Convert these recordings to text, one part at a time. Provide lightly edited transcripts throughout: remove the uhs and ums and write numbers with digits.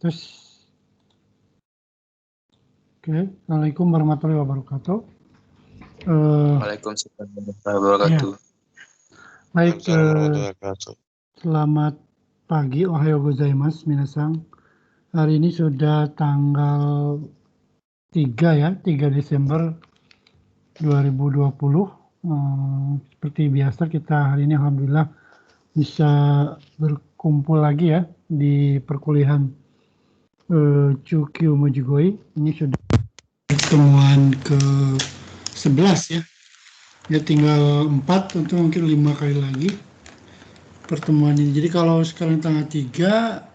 Terus, oke, Assalamualaikum warahmatullahi wabarakatuh. Waalaikumsalam warahmatullahi wabarakatuh. Ya, baik, selamat pagi, ohayo gozaimasu minasang. Hari ini sudah tanggal 3 ya, 3 Desember 2020. Seperti biasa kita hari ini alhamdulillah bisa berkumpul lagi ya di perkuliahan Chukyu Mojigoi. Ini sudah pertemuan ke-11 ya. Ya tinggal 4 untuk mungkin 5 kali lagi pertemuan ini. Jadi kalau sekarang tanggal 3,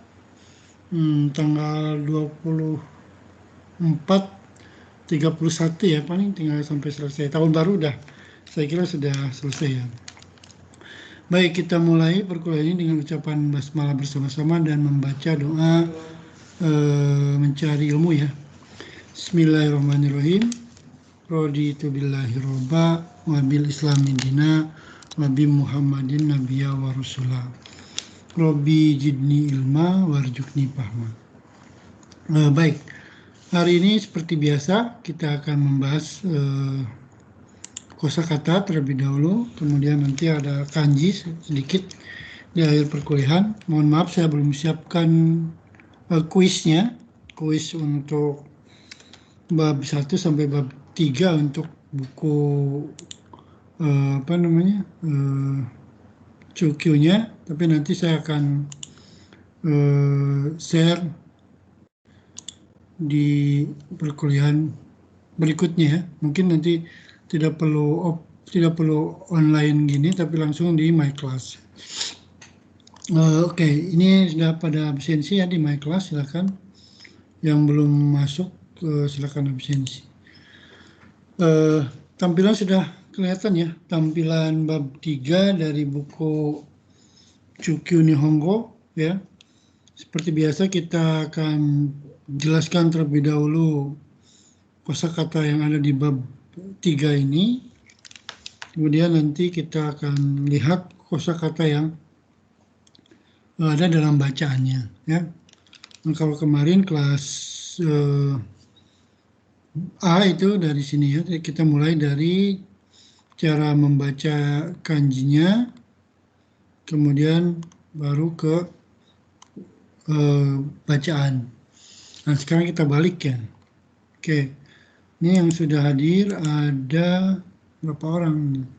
tanggal 24, 31 ya, paling tinggal sampai selesai. Tahun baru udah, saya kira sudah selesai ya. Baik, kita mulai perkuliahan ini dengan ucapan basmalah bersama-sama dan membaca doa mencari ilmu ya. Bismillahirrahmanirrahim. Raditu billahi robba wa bil islami dina wa bi muhammadin nabiyya wa rasulah. Rabbi jidni ilma warjukni fahma. Baik, hari ini seperti biasa kita akan membahas kosakata terlebih dahulu, kemudian nanti ada kanji sedikit di akhir perkuliahan. Mohon maaf saya belum siapkan kuisnya, kuis untuk bab 1 sampai bab 3 untuk buku Chukyu-nya, tapi nanti saya akan share di perkuliahan berikutnya ya. Mungkin nanti tidak perlu online gini, tapi langsung di My Class. Oke, ini sudah pada absensi ya di My Class, silakan. Yang belum masuk silakan absensi. Tampilan sudah kelihatan ya, tampilan bab 3 dari buku Chukyu Nihongo ya. Seperti biasa kita akan jelaskan terlebih dahulu kosakata yang ada di bab 3 ini. Kemudian nanti kita akan lihat kosakata yang ada dalam bacaannya ya. Nah, kalau kemarin kelas A itu dari sini ya, kita mulai dari cara membaca kanjinya, kemudian baru ke bacaan. Nah sekarang kita balik ya. Oke, ini yang sudah hadir ada berapa orang?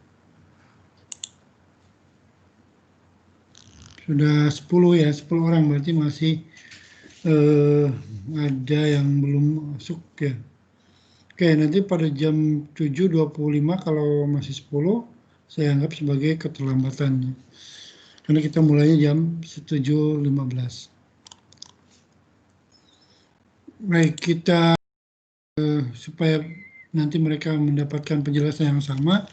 Sudah 10 ya, 10 orang, berarti masih ada yang belum masuk ya. Oke, nanti pada jam 7.25 kalau masih 10, saya anggap sebagai keterlambatan. Karena kita mulainya jam 7.15. Baik, kita supaya nanti mereka mendapatkan penjelasan yang sama,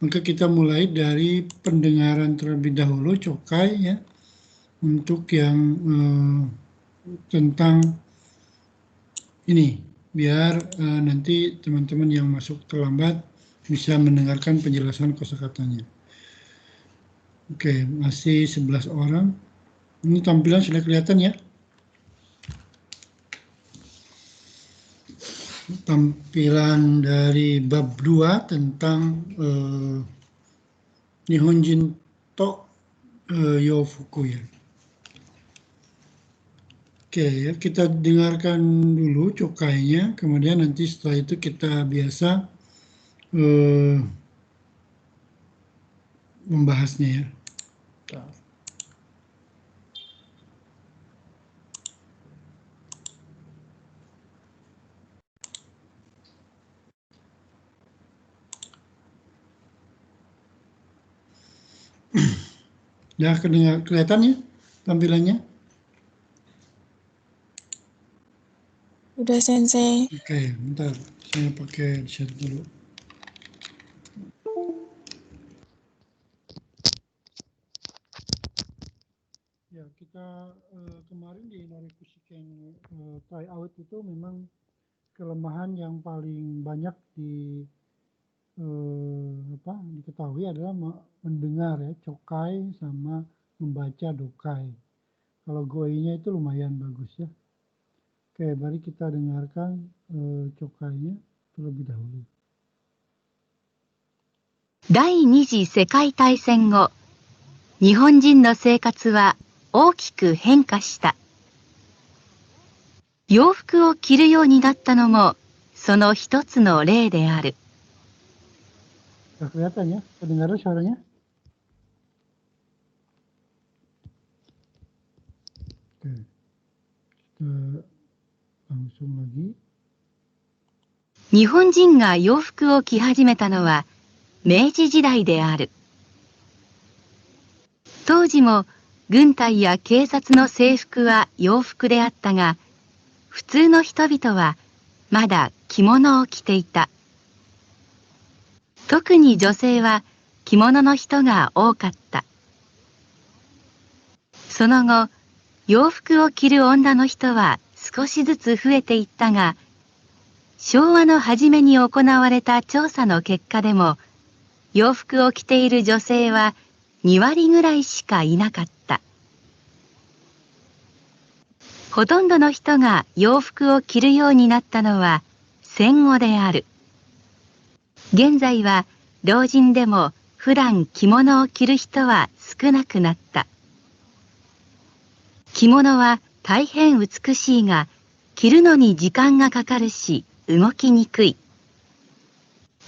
maka kita mulai dari pendengaran terlebih dahulu, cokai ya, untuk yang tentang ini, biar nanti teman-teman yang masuk terlambat bisa mendengarkan penjelasan kosakatanya. Oke, masih 11 orang. Ini tampilan sudah kelihatan ya. Tampilan dari bab 2 tentang Nihonjin to Yofuku ya. Oke ya, kita dengarkan dulu cokainya, kemudian nanti setelah itu kita biasa membahasnya ya. Ya, kelihatan ya tampilannya? Udah Sensei. Oke, bentar. Saya pakai chat dulu. Ya, kita kemarin di Norikushiki tryout itu memang kelemahan yang paling banyak diketahui adalah mendengar ya, cokai sama membaca dokai. Kalau goinya itu lumayan bagus ya. Oke, mari kita dengarkan cokainya terlebih dahulu. 第二次世界大戦後、日本人の生活は大きく変化した。洋服を着るようになったのも、その一つの例である。Kelihatan ya, kedengaran suaranya? Oke, kita langsung lagi. 日本人が洋服を着始めたのは明治時代である。当時も軍隊や警察の制服は洋服であったが、普通の人々はまだ着物を着ていた。特に女性は着物の人が多かった。その後、洋服を着る女の人は少しずつ増えていったが、昭和の初めに行われた調査の結果でも、洋服を着ている女性は2割ぐらいしかいなかった。ほとんどの人が洋服を着るようになったのは戦後である。現在は老人でも普段着物を着る人は少なくなった。着物は大変美しいが、着るのに時間がかかるし、動きにくい。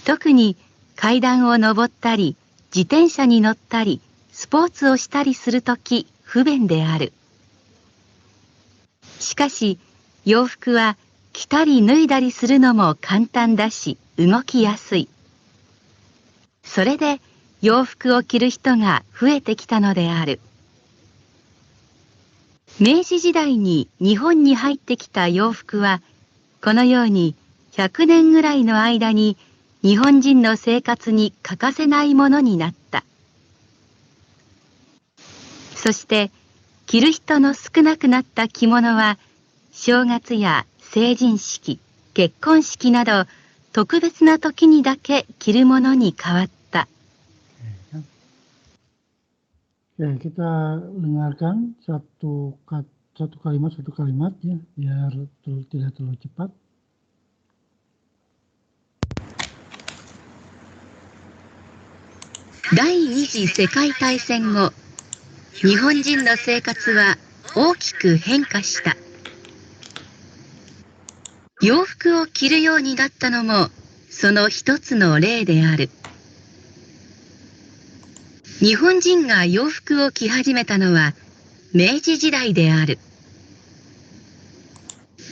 特に階段を上ったり、自転車に乗ったり、スポーツをしたりするとき不便である。しかし、洋服は着たり脱いだりするのも簡単だし、動きやすい。それで洋服を着る人が増えてきたのである。明治時代に日本に入ってきた洋服は、このように100年ぐらいの間に日本人の生活に欠かせないものになった。そして着る人の少なくなった着物は正月や成人式、結婚式など特別な時にだけ着るものに変わった。Ya, kita dengarkan satu kalimat ya, biar tidak terlalu cepat. 第二次世界大戦後、日本人の生活は大きく変化した。洋服を着るようになったのも、その一つの例である。日本人が洋服を着始めたのは明治時代である。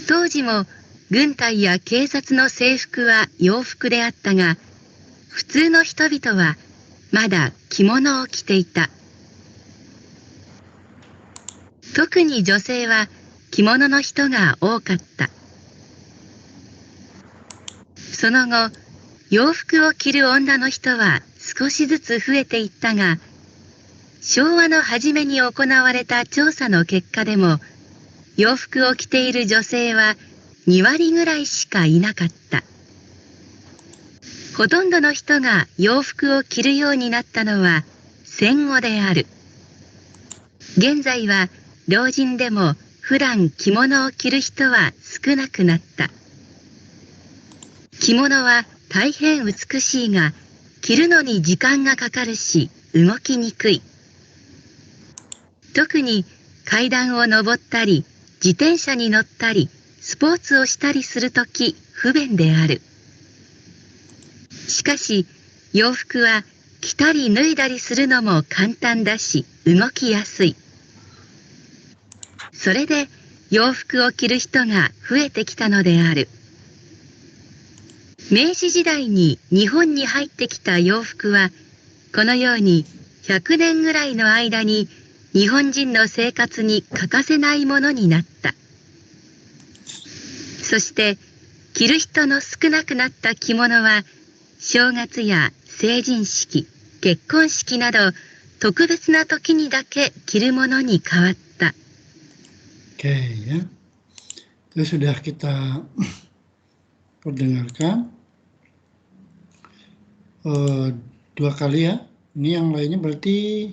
当時も軍隊や警察の制服は洋服であったが、普通の人々はまだ着物を着ていた。特に女性は着物の人が多かった。その後、洋服を着る女の人は少しずつ増えていったが、昭和の初めに行われた調査の結果でも、洋服を着ている女性は2割ぐらいしかいなかった。ほとんどの人が洋服を着るようになったのは戦後である。現在は老人でも普段着物を着る人は少なくなった。着物は大変美しいが、着るのに時間がかかるし、動きにくい。特に階段を上ったり、自転車に乗ったり、スポーツをしたりするとき不便である。しかし、洋服は着たり脱いだりするのも簡単だし、動きやすい。それで洋服を着る人が増えてきたのである。明治時代に日本に入ってきた洋服は、このように100年ぐらいの間に日本人の生活に欠かせないものになった。そして着る人の少なくなった着物は、正月や成人式、結婚式など特別な時にだけ着るものに変わった。Oke ya, itu sudah kita perdengarkan dua kali ya. Ini yang lainnya berarti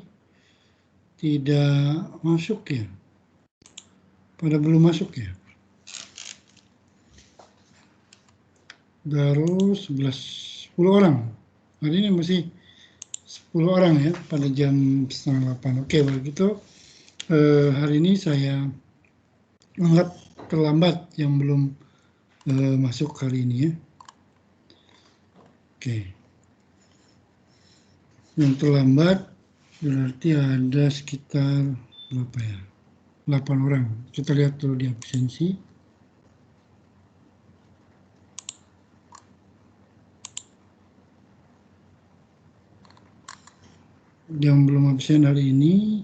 tidak masuk ya, pada belum masuk ya. baru 10 orang. Hari ini masih 10 orang ya pada jam 7:30. Oke, begitu hari ini saya anggap terlambat yang belum masuk hari ini ya. Oke. Yang terlambat berarti ada sekitar berapa ya? 8 orang. Kita lihat dulu di absensi. Yang belum absen hari ini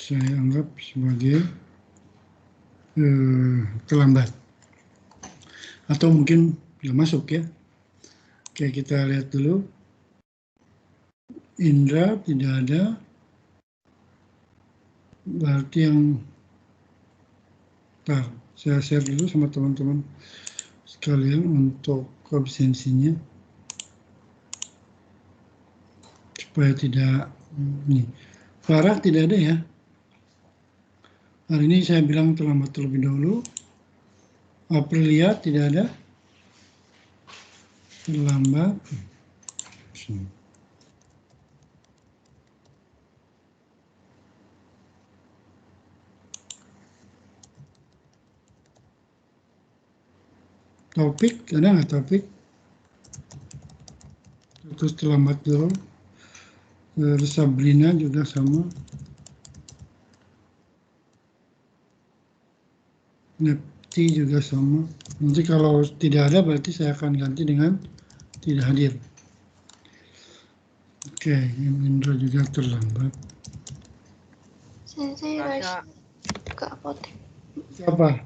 saya anggap sebagai terlambat atau mungkin tidak masuk ya. Oke, kita lihat dulu. Indra tidak ada, berarti yang saya share dulu sama teman-teman sekalian untuk absensinya supaya tidak nih. Farah tidak ada ya. Hari ini saya bilang terlambat terlebih dahulu. Aprilia tidak ada. Terlambat. Topik, ada nggak Topik? Terus terlambat dulu. Sabrina juga sama. Nepti juga sama. Nanti kalau tidak ada berarti saya akan ganti dengan tidak hadir. Oke, Indra juga terlambat. Sensei Rasya ke apotek. Siapa?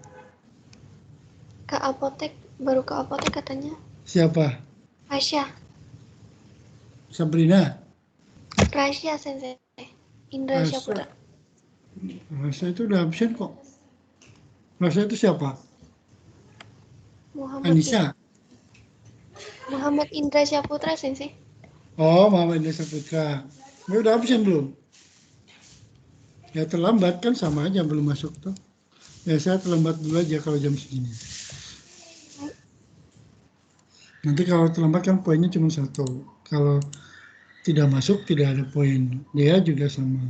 Ke apotek, baru ke apotek katanya. Siapa? Rasya. Sabrina? Rasya Sensei. Indra Rasya. Syaputra. Rasya itu udah absen kok. Rasya itu siapa? Muhammad Anissa? Muhammad Indra Syaputra Sensei. Oh, Muhammad Indra Syaputra. Dia udah absen belum? Ya terlambat kan sama aja belum masuk tuh. Ya saya terlambat dulu aja kalau jam segini. Nanti kalau terlambat kan poinnya cuma 1. Kalau tidak masuk tidak ada poin. Dia juga sama.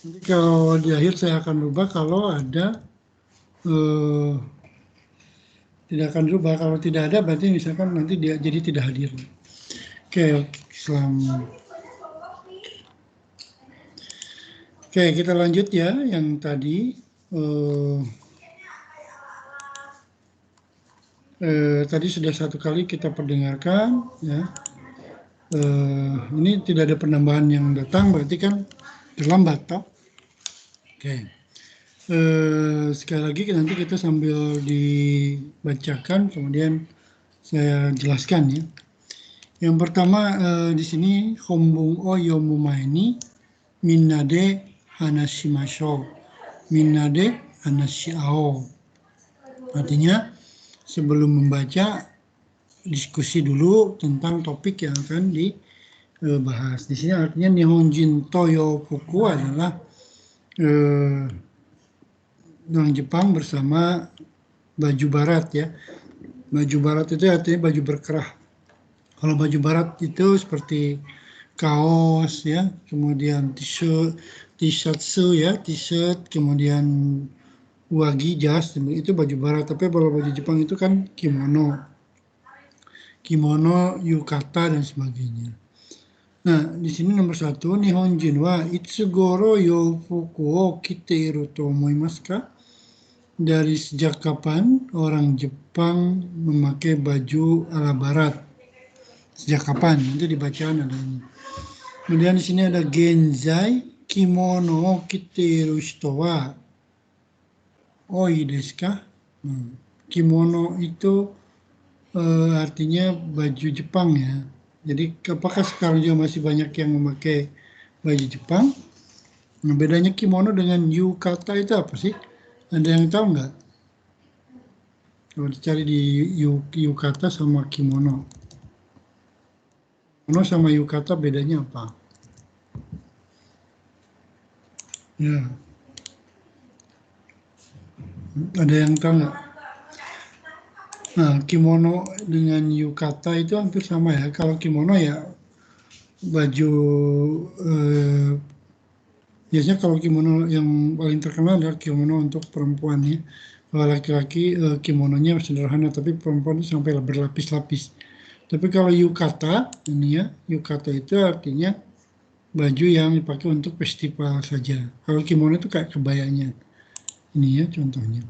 Nanti kalau di akhir saya akan rubah kalau ada tidak akan rubah. Kalau tidak ada berarti misalkan nanti dia jadi tidak hadir. Oke, selamat. Oke, kita lanjut ya yang tadi. Tadi sudah 1 kali kita perdengarkan ya. Ini tidak ada penambahan yang datang berarti kan terlambat toh. Oke. Sekali lagi nanti kita sambil dibacakan kemudian saya jelaskan ya. Yang pertama di sini hombung o yomumae minnade hanashimashou. Minnade hanashiao. Artinya sebelum membaca diskusi dulu tentang topik yang akan dibahas. Di sini artinya Nihonjin Toyo Fuku adalah orang Jepang bersama baju barat ya. Baju barat itu artinya baju berkerah. Kalau baju barat itu seperti kaos ya, kemudian t-shirt ya, t-shirt, kemudian wagi, jas, itu baju barat. Tapi kalau baju Jepang itu kan kimono, yukata dan sebagainya. Nah, di sini nomor 1, Nihonjin wa itsugoro yofuku o kite iru to omoimasu ka? Dari sejak kapan orang Jepang memakai baju ala barat? Sejak kapan? Nanti dibacaan ada ini. Kemudian di sini ada genzai kimono o kite iru hito wa oi desu ka? Kimono itu artinya baju Jepang ya. Jadi apakah sekarang juga masih banyak yang memakai baju Jepang? Nah, bedanya kimono dengan yukata itu apa sih? Ada yang tahu nggak? Kalau dicari di yukata sama kimono. Kimono sama yukata bedanya apa? Ya. Ada yang tahu nggak? Nah, kimono dengan yukata itu hampir sama ya. Kalau kimono ya baju biasanya kalau kimono yang paling terkenal adalah kimono untuk perempuan ya. Kalau laki-laki kimononya sederhana, tapi perempuan itu sampai berlapis-lapis. Tapi kalau yukata ini ya, yukata itu artinya baju yang dipakai untuk festival saja. Kalau kimono itu kayak kebayanya. Ini ya contohnya.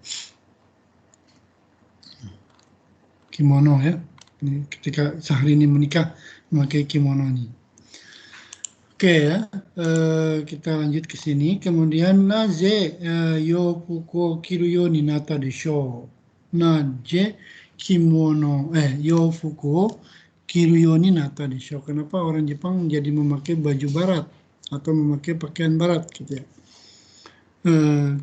Kimono ya. Ini ketika Syahrini menikah memakai kimono ini. Oke ya, kita lanjut ke sini. Kemudian naze yofuku kiru yo ni natta desho. Naze kimono yofuku kiru yo ni natta desho. Kenapa orang Jepang jadi memakai baju barat atau memakai pakaian barat gitu ya.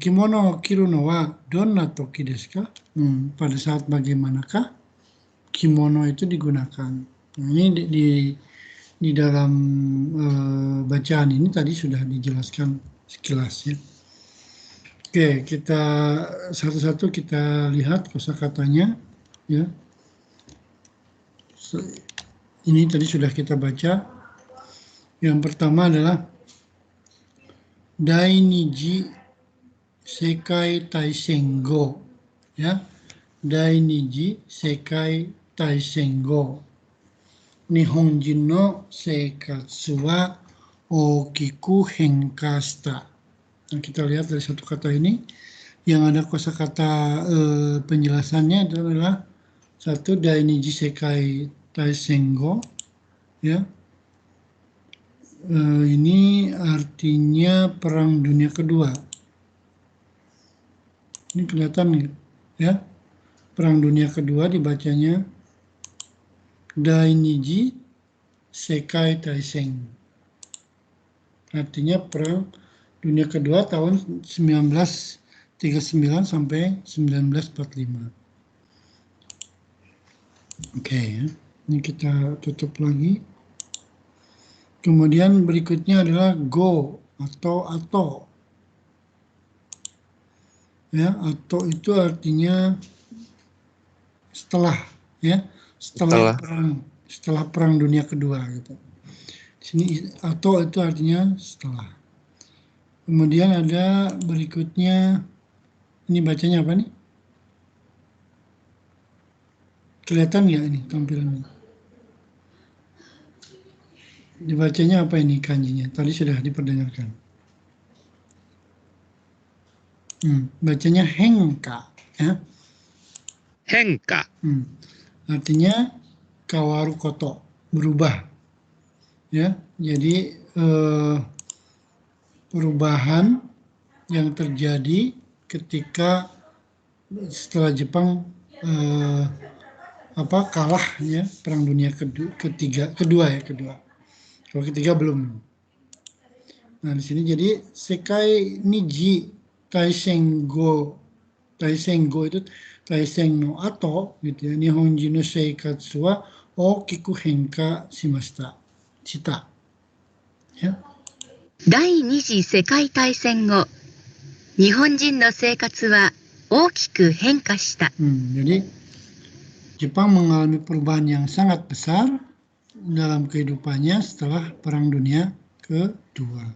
Kimono kiru no wa donna toki desu ka? Pada saat bagaimanakah kimono itu digunakan? Nah, ini di dalam bacaan ini tadi sudah dijelaskan sekilas ya. Oke, kita satu-satu kita lihat kosakatanya ya. Ini tadi sudah kita baca. Yang pertama adalah Dainiji Sekai Taisen Go ya. Dainiji Sekai Taisen Go. Nihonjin no seikatsu wa okiku henka shita. Nah, kita lihat dari satu kata ini yang ada kosakata penjelasannya adalah satu Dainiji Sekai Taisen Go ya. Ini artinya perang dunia kedua. Ini kelihatan ya. Perang dunia kedua dibacanya Dainiji Sekai Taisen. Artinya perang dunia kedua tahun 1939 sampai 1945. Oke ya. Ini kita tutup lagi. Kemudian berikutnya adalah go atau. Ya, atau itu artinya setelah ya. Setelah perang dunia kedua gitu. Di sini atau itu artinya setelah. Kemudian ada berikutnya, ini bacanya apa nih? Kelihatan nggak ini tampilannya? Dibacanya apa ini kanjinya? Tadi sudah diperdengarkan. Bacanya henka ya. Henka. Artinya kawaru koto, berubah ya. Jadi perubahan yang terjadi ketika setelah Jepang kalah ya perang dunia kedua. Kalau ketiga belum. Nah di sini jadi Sekai Niji Taisen Go itu Taisen no ato gitu ya. Nihonjin no seikatsu wa okiku henka shita. Ya. 第二次世界大戦後、日本人の生活は大きく変化した。Jadi Jepang mengalami perubahan yang sangat besar dalam kehidupannya setelah Perang Dunia Kedua.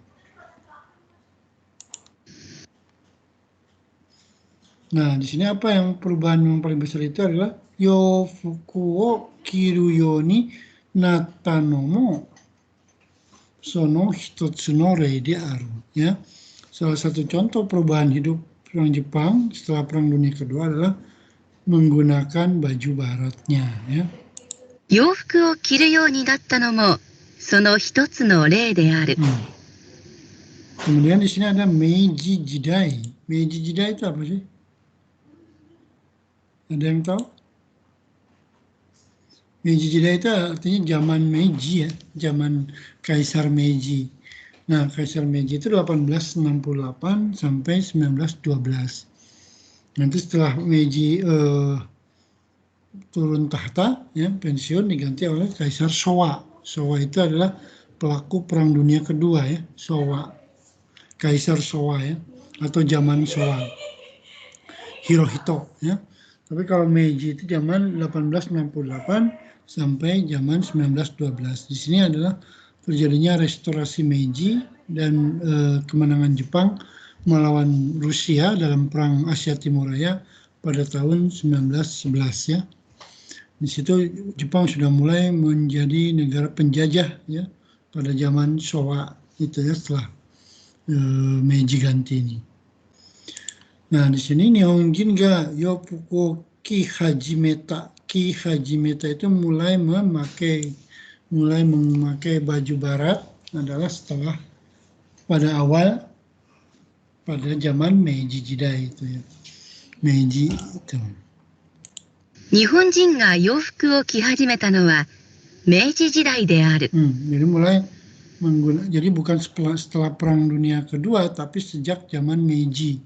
Nah, di sini apa yang perubahan yang paling besar itu adalah yofuku wo kiru yo ni natta no mo sono hitotsu no rei de aru. Ya. Salah satu contoh perubahan hidup orang Jepang setelah Perang Dunia Kedua adalah menggunakan baju baratnya. Ya. 洋服を着るようになったのもその一つの例である。Kemudian di sini ada Meiji Jidai. Meiji Jidai itu apa sih? Ada yang tahu? Meiji Jidai itu artinya zaman Meiji ya, zaman Kaisar Meiji. Nah, Kaisar Meiji itu 1868 sampai 1912. Nanti setelah Meiji turun tahta, ya, pensiun diganti oleh Kaisar Showa. Showa itu adalah pelaku Perang Dunia Kedua ya, Showa. Kaisar Showa ya, atau zaman Showa. Hirohito ya. Tapi kalau Meiji itu zaman 1868 sampai zaman 1912. Di sini adalah terjadinya restorasi Meiji dan kemenangan Jepang melawan Rusia dalam Perang Asia Timur Raya pada tahun 1911 ya. Di situ Jepang sudah mulai menjadi negara penjajah ya pada zaman Showa itu ya, setelah Meiji ganti ini. Nah, di sini Nihonjin ga Yofuku ki hajimeta. Ki hajimeta itu mulai memakai baju barat adalah setelah pada awal pada zaman Meiji Jidai itu ya. Meiji itu. 日本人が洋服を着始めたのは明治時代である。 Jadi mulai jadi bukan setelah Perang Dunia Kedua, tapi sejak zaman Meiji.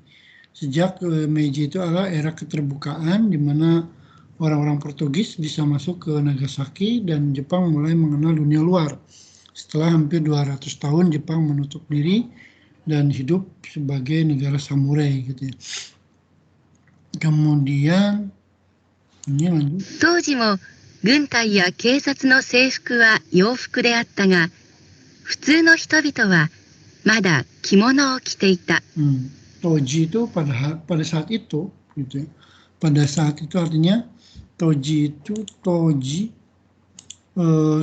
Sejak Meiji itu adalah era keterbukaan di mana orang-orang Portugis bisa masuk ke Nagasaki dan Jepang mulai mengenal dunia luar. Setelah hampir 200 tahun Jepang menutup diri dan hidup sebagai negara samurai gitu ya. Kemudian ini lanjut. 当時も軍隊や警察の制服は洋服であったが、普通の人々はまだ着物を着ていた。 Toji itu pada saat itu gitu ya. Pada saat itu artinya toji itu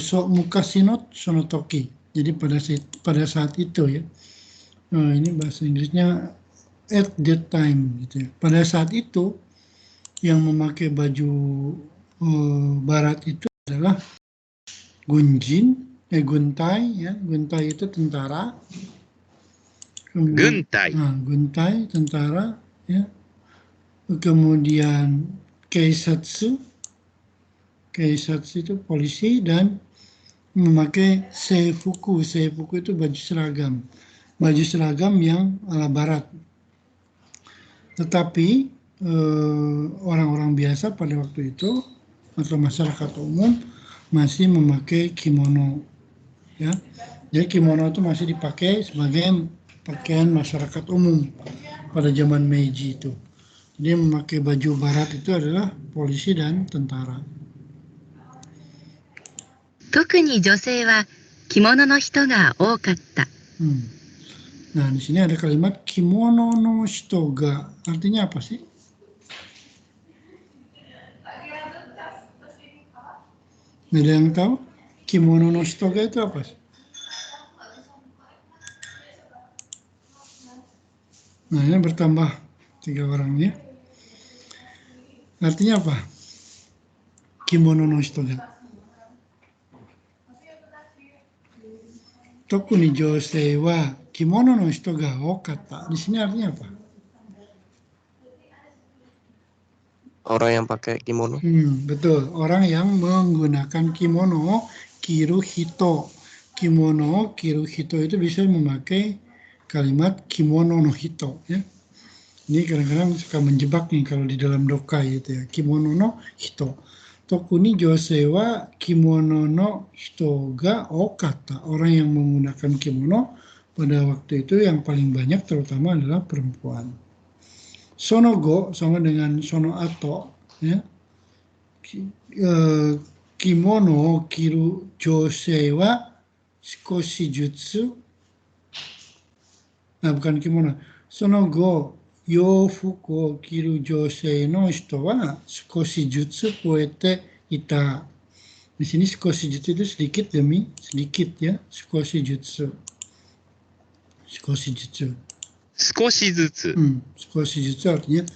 so mukasino sonotoki. Jadi pada saat itu ya. Ini bahasa Inggrisnya at that time gitu ya. Pada saat itu yang memakai baju barat itu adalah guntai ya. Guntai itu tentara. Guntai. Guntai tentara ya. Kemudian keisatsu itu polisi dan memakai seifuku itu baju seragam yang ala barat. Tetapi orang-orang biasa pada waktu itu atau masyarakat umum masih memakai kimono ya. Jadi kimono itu masih dipakai sebagai pakaian masyarakat umum pada zaman Meiji itu. Jadi memakai baju barat itu adalah polisi dan tentara. 特に女性は着物の人が多かった。 Nah, di sini ada kalimat kimono no shito ga. Artinya apa sih? Ada yang tahu? Kimono no shito ga itu apa sih? Nah, ini bertambah 3 orang ya. Artinya apa? Kimono no shito ga. Tokuni jousei wa kimono no shito ga okatta. Di sini artinya apa? Orang yang pakai kimono. Betul, orang yang menggunakan kimono, kiru hito. Kimono, kiru hito itu bisa memakai kalimat kimono no hito ya. Ini kadang-kadang suka menjebak nih kalau di dalam dokai itu ya. Kimono no hito. Tokuni jousei wa kimono no hito ga okatta. Orang yang menggunakan kimono pada waktu itu yang paling banyak terutama adalah perempuan. Sonogo sama dengan sono ato ya. Kimono kiru jousei wa sukoshi jutsu. Nah, bukan kimono. Sonogo yofuku o kiru jousei no hito wa sukoshi jutsu koete ita. Di sini sukoshi jutsu itu sedikit demi sedikit ya. Sukoshi jutsu. Sukoshi jutsu. 少しずつ。 Sukoshi jutsu artinya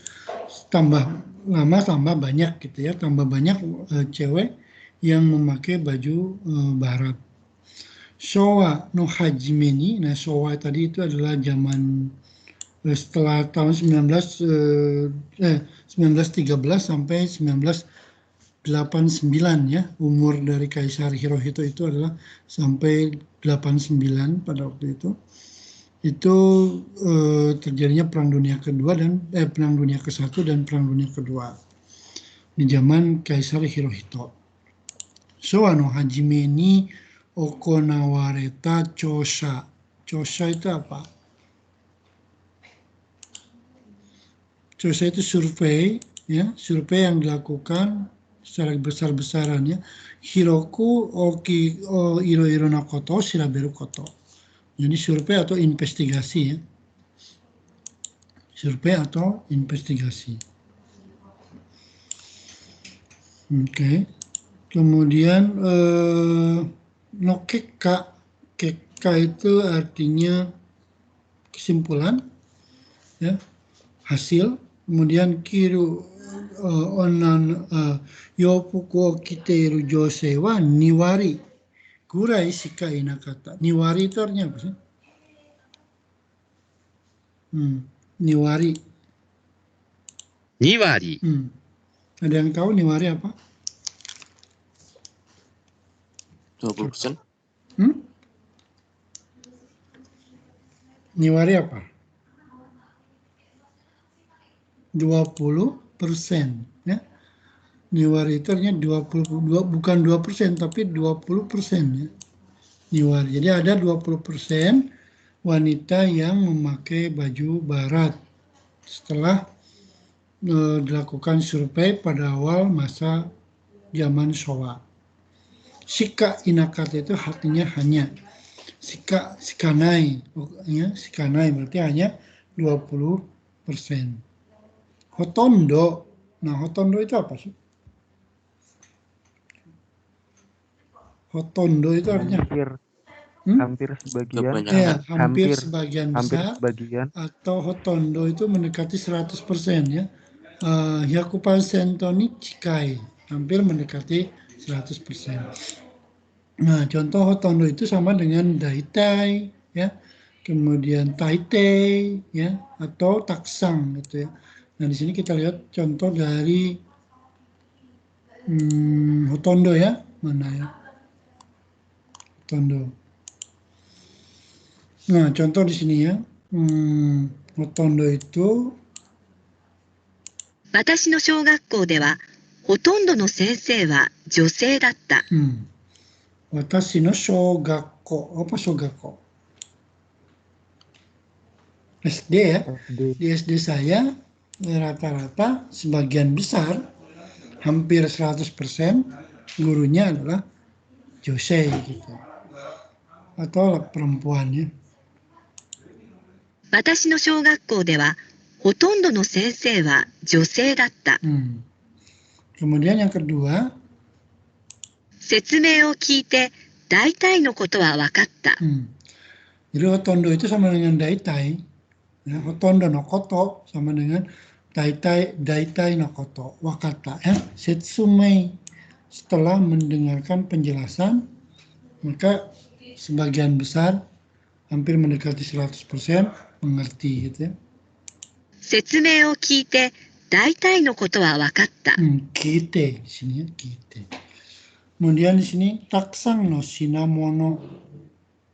tambah lama tambah banyak gitu ya. Tambah banyak cewek yang memakai baju barat. Showa no hajime ni, nah Showa tadi itu adalah zaman setelah tahun 1913 sampai 1989 ya. Umur dari Kaisar Hirohito itu adalah sampai 89 pada waktu itu. Itu terjadinya Perang Dunia Kedua dan Perang Dunia ke-1 dan Perang Dunia Kedua di zaman Kaisar Hirohito. Showa no hajime ni okonawareta chosha. Chosha itu apa? Josei itu survei, ya, survei yang dilakukan secara besar-besaran, ya. Hiroku oki o iro-iro na koto shiraberu koto. Jadi survei atau investigasi, ya. Survei atau investigasi. Oke. Kemudian no kekka. Kekka itu artinya kesimpulan, ya, hasil. Kemudian kiru onan yofuku o kiteiru josei wa niwari gurai shika inakata. Niwari itu artinya apa sih? Niwari. 2割、 Ada yang tahu niwari apa? 20%. Niwari apa? 20%, ya. Niwari itu artinya 22, bukan 2%, tapi 20%, ya. Niwari. Jadi ada 20% wanita yang memakai baju barat setelah dilakukan survei pada awal masa zaman Showa. Shika inakata itu artinya hanya. Shikanai, ya, shikanai berarti hanya 20%. Hotondo. Nah, hotondo itu apa sih? Hotondo itu artinya hampir sebagian. Ya, hampir sebagian Hampir besar. sebagian. Atau hotondo itu mendekati 100%, ya. Hyakuparsento ni chikai, hampir mendekati 100%. Nah, contoh hotondo itu sama dengan daitai, ya. Kemudian taitei, ya, atau taksang gitu, ya. Nah, di sini kita lihat contoh dari hotondo, ya. Mana ya? Hotondo. Nah, contoh di sini, ya. Hotondo itu 私の小学校では、ほとんどの先生は女性だった。watashi no shogakko. Apa shogakko? SD, ya. Di SD saya rata-rata sebagian besar, hampir 100% gurunya adalah josei gitu. Atau perempuan, ya. 私の小学校では、ほとんどの先生は女性だった。 Kemudian yang kedua, 説明を聞いて大体のことは分かった。 Jadi hotondo itu sama dengan daitai, ya. Hotondo no koto sama dengan daitai no koto, wakata, ya. Setsumei, setelah mendengarkan penjelasan, maka sebagian besar, hampir mendekati 100% mengerti, gitu, ya. 説明を聞いて大体のことは分かった。 Kite, di sini, ya, kite. Kemudian di sini taksang no shinamono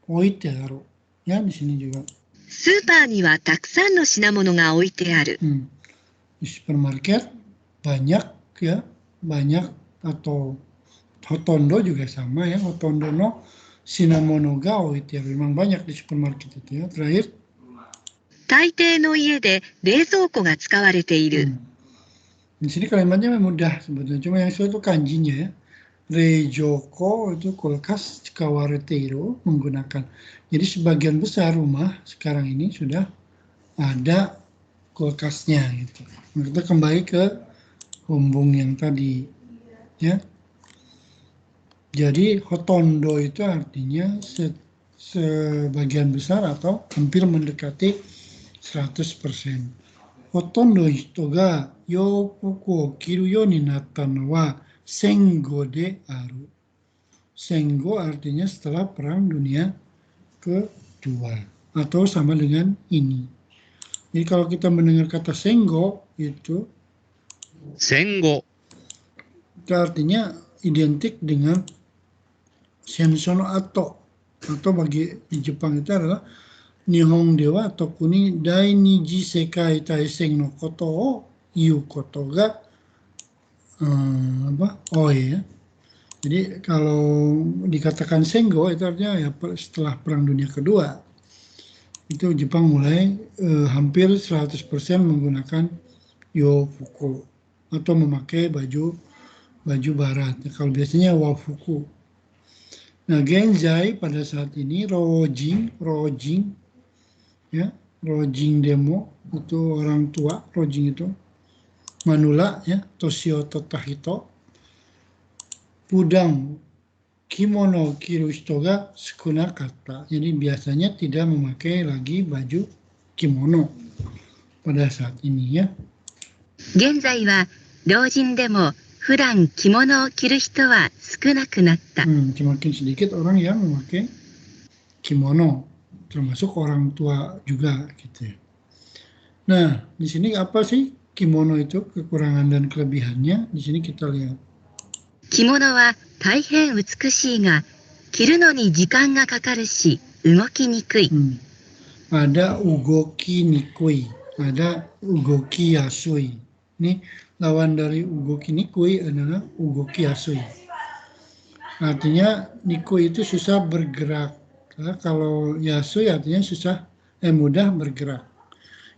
oite aru, ya, di sini juga. スーパーにはたくさんの品物が置いてある。 Di supermarket banyak, ya, banyak, atau hotondo juga sama, ya. Hotondo no shinamono ga oite aru, memang banyak di supermarket itu, ya. Terakhir, 大抵の家で冷蔵庫が使われている。 di sini kalimatnya mudah sebetulnya, cuma yang suatu kanjinya, ya. Reijoko itu kulkas, kawareteiru menggunakan. Jadi sebagian besar rumah sekarang ini sudah ada kulkasnya, gitu. Nah, kita kembali ke hombong yang tadi, ya. Jadi hotondo itu artinya sebagian besar atau hampir mendekati 100%. Hotondo hito ga yofuku o kiru you ni natta no wa sengo de aru. Sengo artinya setelah Perang Dunia Kedua atau sama dengan ini. Jadi kalau kita mendengar kata sengo itu Sengo. itu artinya identik dengan senso no ato, atau bagi di Jepang itu adalah Nihon dewa tokuni dai niji sekai taisen no koto o iu koto ga oe, ya. Jadi kalau dikatakan sengo itu artinya ya setelah Perang Dunia Kedua itu Jepang mulai hampir 100% menggunakan yofuku, atau memakai baju barat. Kalau biasanya wafuku. Nah, genzai pada saat ini rojing, ya, rojing demo itu orang tua, rojing itu manula, ya, toshio totahito, pudang kimono kiru hito ga sukunakatta. Jadi biasanya tidak memakai lagi baju kimono pada saat ini, ya. 現在は老人でも普段着物を着る人は少なくなった。 Semakin sedikit orang yang memakai kimono, termasuk orang tua juga gitu ya. Nah, di sini apa sih kimono itu, kekurangan dan kelebihannya? Di sini kita lihat. 着物は大変美しいが、着るのに時間がかかるし、動きにくい。 Ada ugoki nikui, ada ugoki yasui. Ini lawan dari ugoki nikui adalah ugoki yasui. Artinya nikui itu susah bergerak. Nah, kalau yasui artinya mudah bergerak.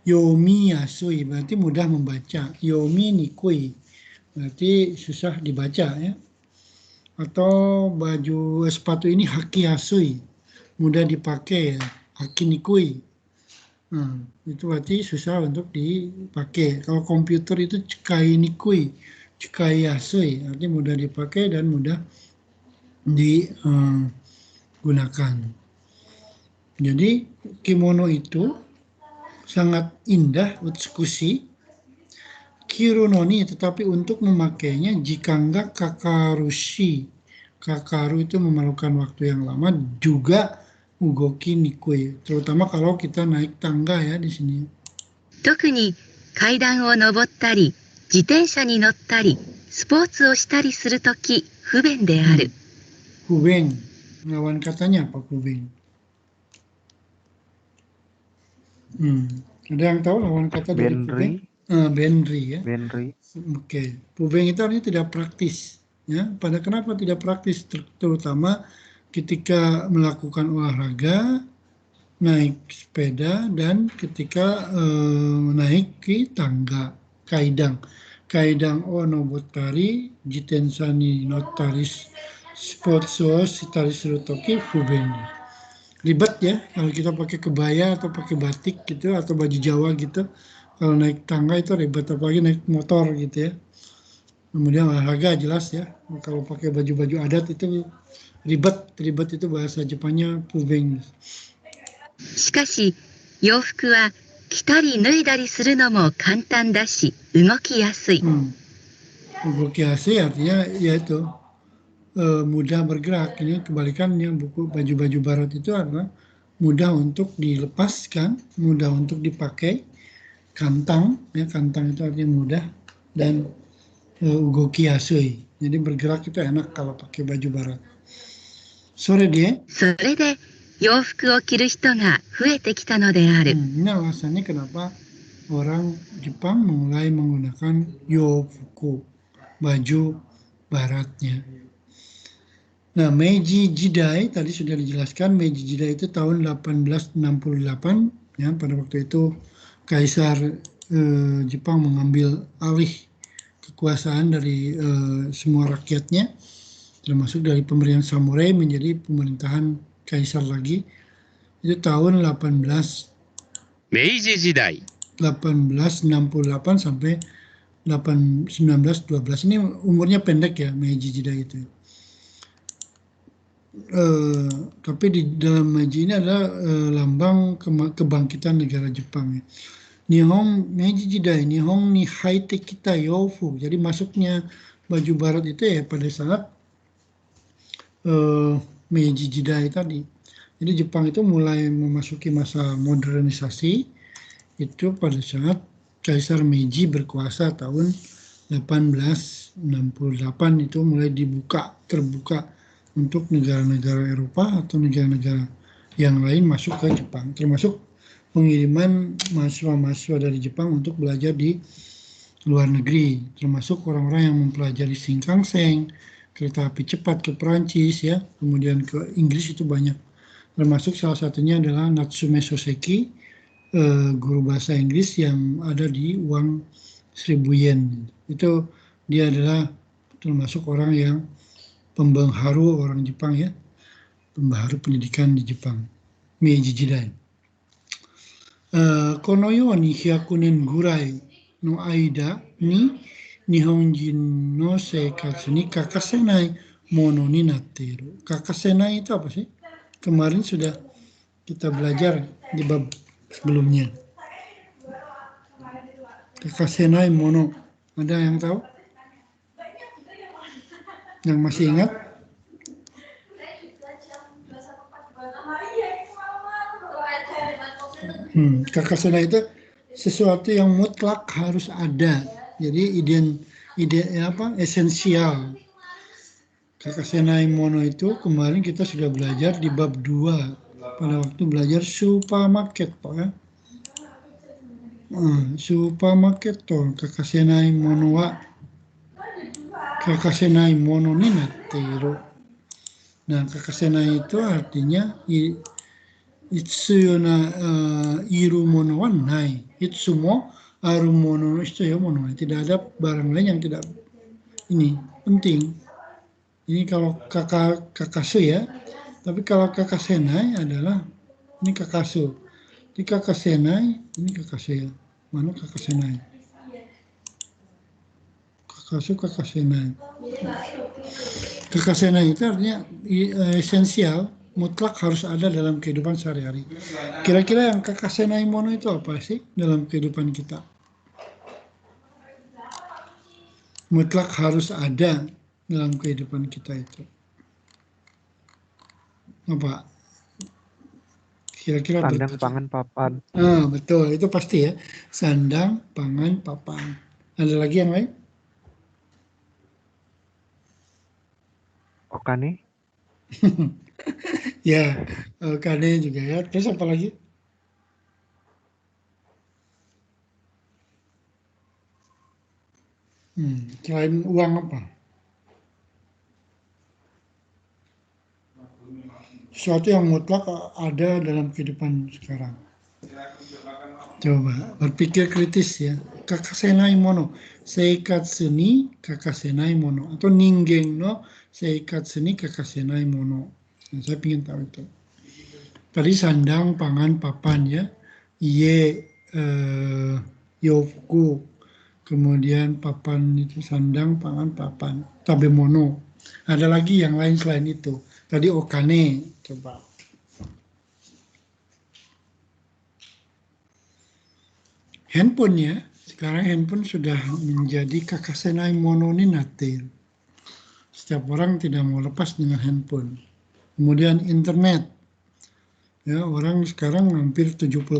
Yomi yasui berarti mudah membaca. Yomi nikui berarti susah dibaca, ya. Atau baju sepatu ini haki yasui, mudah dipakai, haki nikui. Nah, itu berarti susah untuk dipakai. Kalau komputer itu cikai nikui, cikai yasui, artinya mudah dipakai dan mudah digunakan. Jadi kimono itu sangat indah, utsukushi, kirunoni, tetapi untuk memakainya jika enggak kakarushi. Kakaru itu memerlukan waktu yang lama, juga ugoki nikui, terutama kalau kita naik tangga, ya, di sini. 特に階段を登ったり、自転車に乗ったり、スポーツをしたりするとき不便である。 Fubeng, lawan katanya apa fubeng? Ada yang tahu lawan kata dari fubeng? Benri, ya. Benri. Oke, fubeng itu artinya tidak praktis, ya. Kenapa tidak praktis? Terutama ketika melakukan olahraga, naik sepeda, dan ketika naik ke tangga, kaidang o nobotari, jitensani notaris, sportso sitari surutoki fubeng. Ribet, ya, kalau kita pakai kebaya atau pakai batik gitu, atau baju Jawa gitu, kalau naik tangga itu ribet, apalagi naik motor gitu, ya. Kemudian olahraga jelas, ya, kalau pakai baju-baju adat itu ribet itu bahasa Jepangnya fubeng. しかし、洋服は着たり脱いだりするのも簡単だし、動きやすい。 Ugoki yasui artinya yaitu mudah bergerak. Ini kebalikannya, baju-baju barat itu adalah mudah untuk dilepaskan, mudah untuk dipakai. Kantang, ya, kantang itu artinya mudah, dan ugoki yasui. Jadi bergerak itu enak kalau pakai baju barat. それで それで洋服を着る人が増えてきたのである。 Ini alasannya kenapa orang Jepang mulai menggunakan yofuku, baju baratnya. Nah, Meiji Jidai tadi sudah dijelaskan. Meiji Jidai itu tahun 1868, ya. Pada waktu itu Kaisar Jepang mengambil alih kekuasaan dari semua rakyatnya, termasuk dari pemberian samurai menjadi pemerintahan kaisar lagi. Itu tahun 明治時代 1868 sampai 1912. Ini umurnya pendek, ya, Meiji Jidai itu. Tapi di dalam Meiji ini adalah lambang kebangkitan negara Jepang, ya. Nihon Meiji Jidai, Nihon ni haite kita yofu. Jadi masuknya baju barat itu, ya, pada saat Meiji Jidai tadi. Jadi Jepang itu mulai memasuki masa modernisasi itu pada saat Kaisar Meiji berkuasa tahun 1868. Itu mulai terbuka untuk negara-negara Eropa atau negara-negara yang lain masuk ke Jepang, termasuk pengiriman mahasiswa-mahasiswa dari Jepang untuk belajar di luar negeri, termasuk orang-orang yang mempelajari Shinkansen, kereta api cepat ke Perancis, ya, kemudian ke Inggris itu banyak. Termasuk salah satunya adalah Natsume Soseki, guru bahasa Inggris yang ada di uang 1.000 yen. Itu dia adalah termasuk orang yang pembaharu orang Jepang ya, pembaharu pendidikan di Jepang. Meiji Jidai. Kono yoni 100 nen gurai no aida ni Nihonjin no seikatsu ni kakasenai mono ni natteru. Kakasenai itu apa sih? Kemarin sudah kita belajar di bab sebelumnya. Kakasenai mono. Ada yang tahu? Yang masih ingat? Kakasenai itu sesuatu yang mutlak harus ada. Jadi esensial. Kakasenai mono itu kemarin kita sudah belajar di bab 2 pada waktu belajar supermarket ya. Supermarket to kakasenai mono wa kakasenai mono ni natteru. Nah, kakasenai itu artinya itsuyona iru mono wa nai. Itsumo aru mono no itsuyo mono. Tidak ada barang lain yang tidak ini penting. Ini kalau kakasu ya. Tapi kalau kakasenai adalah ini kakasu. Di kakasenai ini kakasu ya. Mana kakasenai? Kakasu kakasenai. Kakasenai itu artinya esensial, mutlak harus ada dalam kehidupan sehari-hari. Kira-kira yang kakasenai mono itu apa sih dalam kehidupan kita? Mutlak harus ada dalam kehidupan kita itu. Apa? Kira-kira Sandang, pangan, papan. Betul, itu pasti ya. Sandang, pangan, papan. Ada lagi yang lain? Okane. Ya, okane juga ya. Terus apa lagi? Selain uang apa? Sesuatu yang mutlak ada dalam kehidupan sekarang. Coba berpikir kritis ya. Kakasenai mono, seikatsu ni kakasenai mono, atau ningen no seikatsu ni kakasenai mono. Nah, saya ingin tahu itu. Tadi sandang, pangan, papan ya. Ie, yofuku, kemudian papan itu sandang, pangan, papan. Tabemono. Ada lagi yang lain selain itu. Tadi okane, coba. Handphone ya, sekarang handphone sudah menjadi kakasenai mono ni natteru. Setiap orang tidak mau lepas dengan handphone. Kemudian internet. Ya, orang sekarang hampir 70%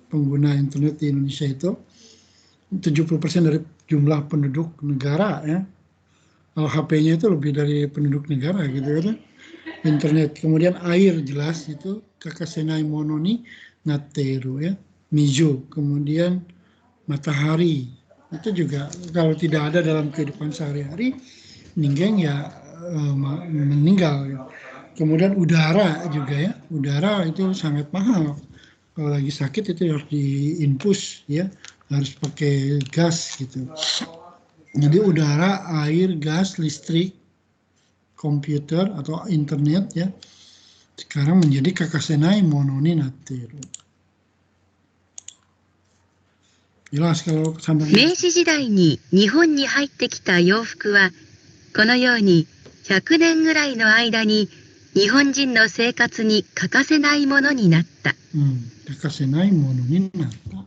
pengguna internet di Indonesia itu 70% dari jumlah penduduk negara ya. Kalau HP-nya itu lebih dari penduduk negara gitu kan. Internet, kemudian air jelas itu kakasenai mono ni natteru ya, mijo, kemudian matahari itu juga kalau tidak ada dalam kehidupan sehari-hari ningen ya meninggal ya. Kemudian udara juga ya, udara itu sangat mahal, kalau lagi sakit itu harus diinfus ya, harus pakai gas gitu. Jadi udara, air, gas, listrik, komputer atau internet ya sekarang menjadi kakasenai mono ni natteru. Jelas kalau sampai 明治時代に日本に入ってきた洋服はこのように100年ぐらいの間に日本人の生活に欠かせないものになった。Kakasenai mono ni natta.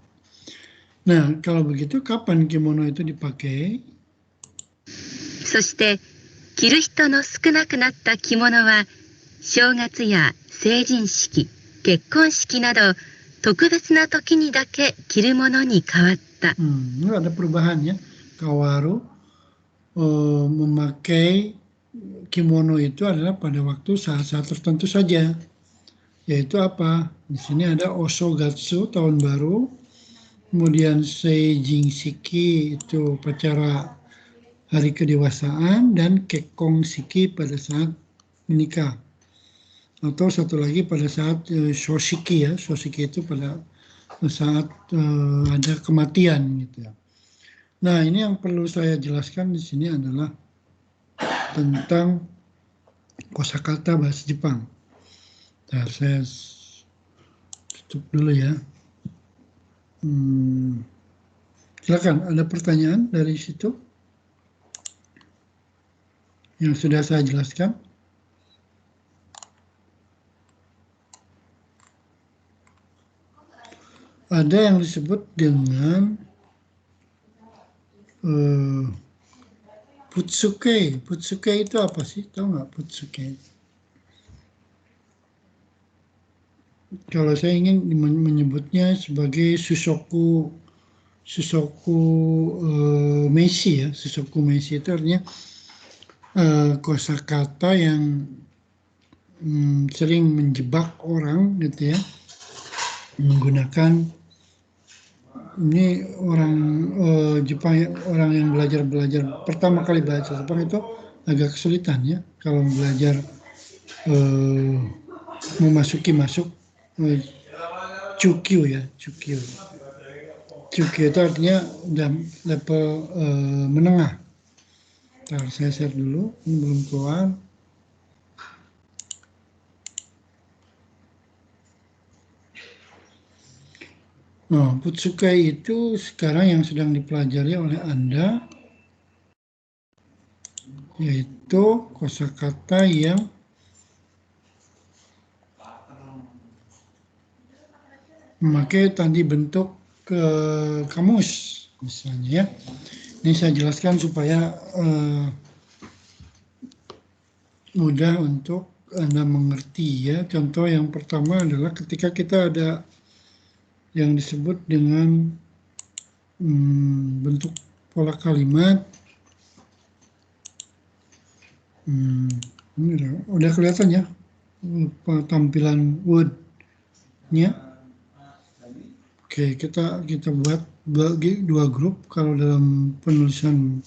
Nah, kalau begitu kapan kimono itu dipakai? そして着る人の少なくなった着物は正月や成人式、結婚式など特別な時にだけ着るものに変わった。Ini ada perubahan ya. Kawaru memakai kimono itu adalah pada waktu saat-saat tertentu saja. Yaitu apa? Di sini ada Osogatsu, tahun baru. Kemudian Seijin Shiki, itu upacara hari kedewasaan, dan Kekkon Shiki pada saat menikah. Atau satu lagi pada saat Shoshiki ya, Shoshiki itu pada saat ada kematian gitu ya. Nah, ini yang perlu saya jelaskan di sini adalah tentang kosakata bahasa Jepang. Nah, saya tutup dulu ya. Silakan, ada pertanyaan dari situ yang sudah saya jelaskan? Ada yang disebut dengan Putsuke. Putsuke itu apa sih? Tahu nggak Putsuke? Kalau saya ingin menyebutnya sebagai Susoku Meshi ya. Susoku Meshi itu artinya kosakata yang sering menjebak orang gitu ya, menggunakan ini orang Jepang, orang yang belajar pertama kali bahasa Jepang itu agak kesulitan ya kalau belajar masuk Chukyu ya, Chukyu itu artinya level menengah. Ntar saya share dulu, ini belum keluar. Nah, Putsukai itu sekarang yang sedang dipelajari oleh Anda, yaitu kosakata yang memakai tadi bentuk kamus, misalnya ya. Ini saya jelaskan supaya mudah untuk Anda mengerti ya. Contoh yang pertama adalah ketika kita ada yang disebut dengan bentuk pola kalimat. Ini udah kelihatan ya tampilan word-nya. Oke, kita buat dua grup kalau dalam penulisan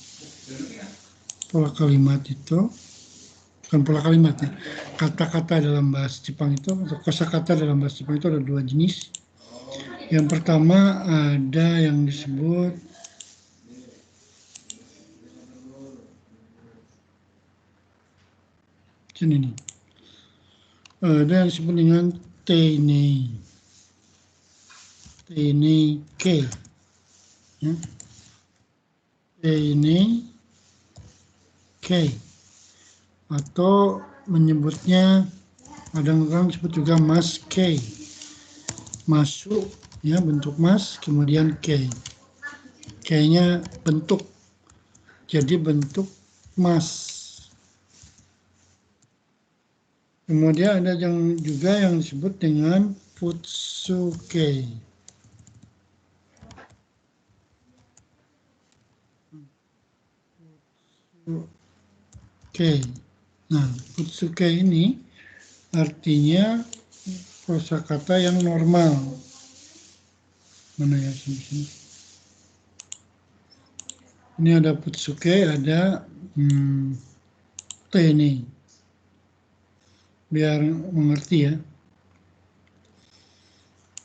pola kalimat itu. Bukan pola kalimat ya. Kata-kata dalam bahasa Jepang itu, atau kosakata dalam bahasa Jepang itu ada dua jenis. Yang pertama ada yang disebut sini nih. Ada yang disebut dengan teinei ke. Ya. Teinei ke. Atau menyebutnya kadang-kadang disebut juga mas ke. Masuk ya, bentuk mas, kemudian K. K-nya bentuk, jadi bentuk mas. Kemudian ada juga yang disebut dengan Futsuke. Futsuke. Nah, Futsuke ini artinya kosakata yang normal. Mana ya sini? Ini ada Putsuke, ada teinei. Biar mengerti ya.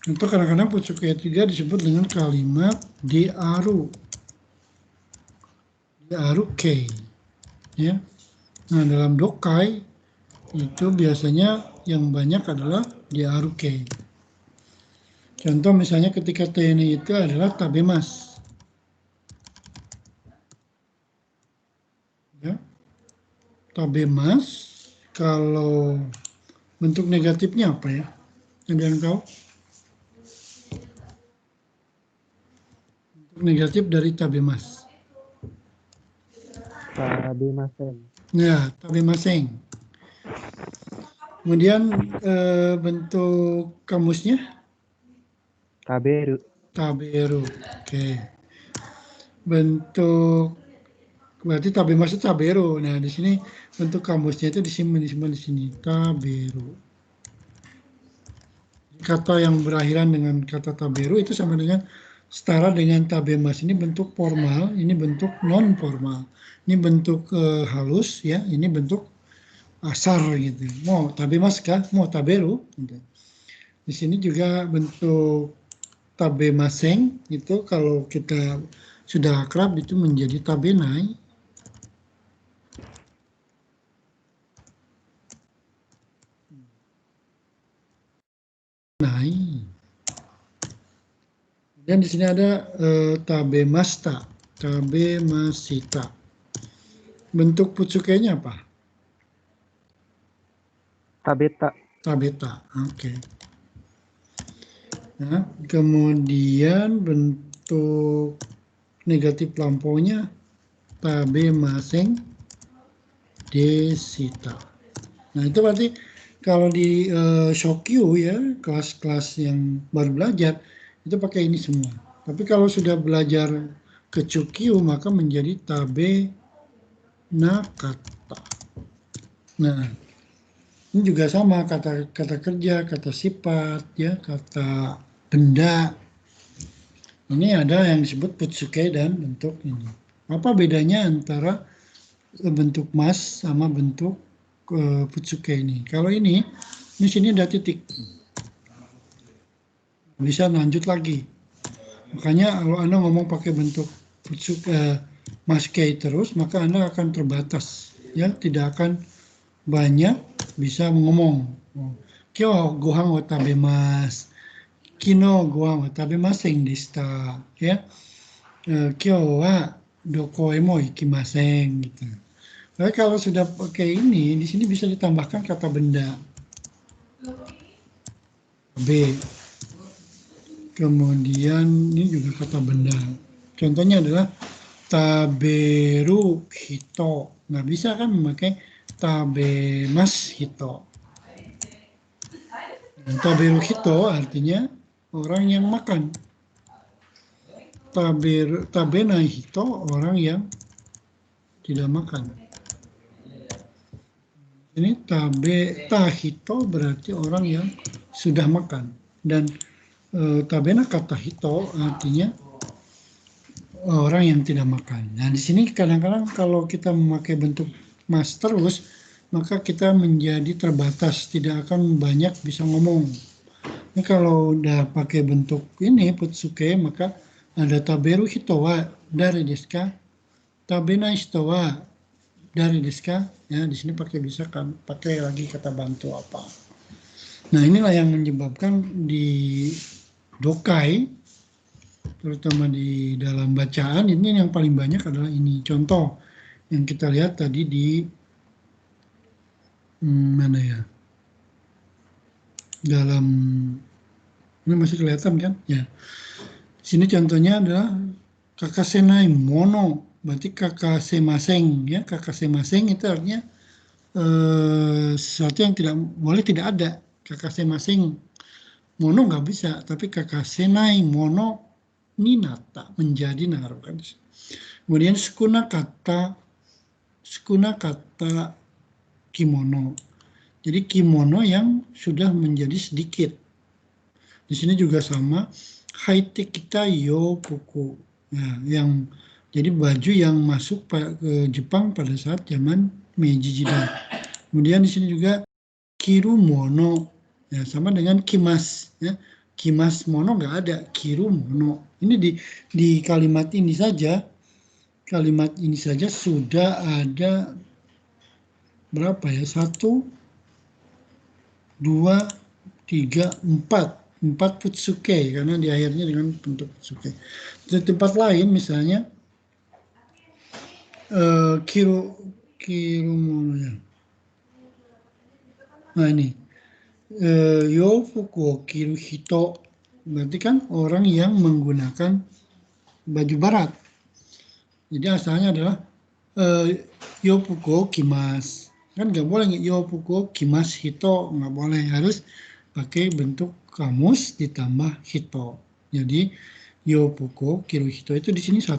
Untuk kadang-kadang Putsuke juga disebut dengan kalimat diaru kei. Ya. Nah, dalam dokai itu biasanya yang banyak adalah diaru kei. Contoh misalnya ketika teinei itu adalah tabemas. Ya. Tabemas, kalau bentuk negatifnya apa ya? Ada yang tahu? Bentuk negatif dari tabemas. Tabemaseng. Ya, tabemaseng. Kemudian bentuk kamusnya? Taberu. Oke. Bentuk berarti tabemas itu taberu. Nah, di sini bentuk kamusnya itu disimpan di sini. Taberu. Kata yang berakhiran dengan kata taberu itu sama dengan setara dengan tabemas. Ini bentuk formal, ini bentuk non formal. Ini bentuk halus ya, ini bentuk asar gitu. Mau tabemas kah? Mau taberu? Gitu. Di sini juga bentuk tabemaseng itu kalau kita sudah akrab itu menjadi tabenai. Dan di sini ada tabemasta, tabemasita. Bentuk putsukenya apa? Tabeta. Tabeta, oke. Nah, kemudian bentuk negatif lampaunya tabemaseng desita. Nah, itu berarti kalau di Shokyu ya, kelas-kelas yang baru belajar, itu pakai ini semua. Tapi kalau sudah belajar ke Chukyu, maka menjadi tabe nakata. Nah, ini juga sama kata kerja, kata sifat, ya, kata benda. Ini ada yang disebut putsuke dan bentuk ini. Apa bedanya antara bentuk mas sama bentuk putsuke ini? Kalau ini di sini ada titik. Bisa lanjut lagi. Makanya kalau Anda ngomong pakai bentuk putsuke maskei terus, maka Anda akan terbatas, ya, tidak akan banyak bisa ngomong. Kyo gohan wo tabemasu, kino gohan wo tabemasen deshita, ya. Kyo wa doko e mo ikimasen gitu. Tapi kalau sudah pakai ini, di sini bisa ditambahkan kata benda. B. Kemudian ini juga kata benda. Contohnya adalah taberu hito. Nggak bisa kan memakai tabemas hito. Taberu hito artinya orang yang makan. Tabenai hito orang yang tidak makan. Ini tahito berarti orang yang sudah makan. Dan tabena kata hito artinya orang yang tidak makan. Nah, di sini kadang-kadang kalau kita memakai bentuk mas terus, maka kita menjadi terbatas, tidak akan banyak bisa ngomong. Ini kalau udah pakai bentuk ini putsuke, maka ada taberu hito wa dari desu, tabena hito wa dari desu, ya, di sini bisa kan pakai lagi kata bantu apa. Nah, inilah yang menyebabkan di dokai, terutama di dalam bacaan, ini yang paling banyak adalah ini. Contoh yang kita lihat tadi di mana ya? Dalam ini masih kelihatan kan? Ya. Sini contohnya adalah kakasenai mono, berarti kakasemaseng, ya. Kakasemaseng itu artinya sesuatu yang tidak boleh tidak ada. Kakasemaseng mono nggak bisa, tapi kakasenai mono ninata menjadi naruh kan. Kemudian sukuna kata kimono. Jadi kimono yang sudah menjadi sedikit. Di sini juga sama, haite kita yo puku. Nah, yang jadi baju yang masuk ke Jepang pada saat zaman Meiji Jida. Kemudian di sini juga kiru mono, ya, sama dengan kimas, ya. Kimas mono nggak ada, kiru mono. Ini di kalimat ini saja sudah ada berapa ya? 1, 2, 3, 4 putsuke, karena di akhirnya dengan bentuk putsuke. Di tempat lain misalnya kiru mono, ya. Nah ini yofuku kiru hito, berarti kan orang yang menggunakan baju barat. Jadi asalnya adalah yofuku kimas. Kan nggak boleh yofuku kimas hito, nggak boleh, harus pakai bentuk kamus ditambah hito. Jadi yofuku kiru hito itu di sini 1.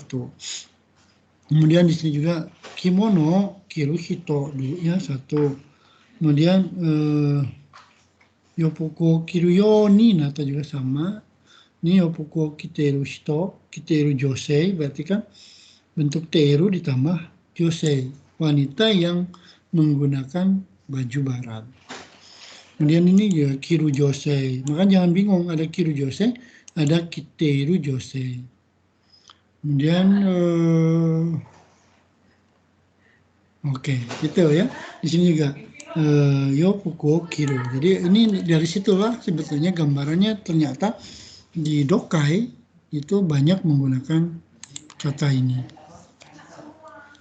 Kemudian di sini juga kimono kiru hito dulunya 1. Kemudian yofuku kiru yo ni nata juga sama. Ini yofuku kiteru hito, kiteru josei, berarti kan bentuk teru ditambah josei, wanita yang menggunakan baju barat. Kemudian ini ya kiru josei. Maka jangan bingung, ada kiru josei, ada kiteru josei. Kemudian oke, gitu ya. Di sini juga yofuku kiru. Jadi ini dari situlah sebetulnya gambarannya ternyata di dokai itu banyak menggunakan kata ini.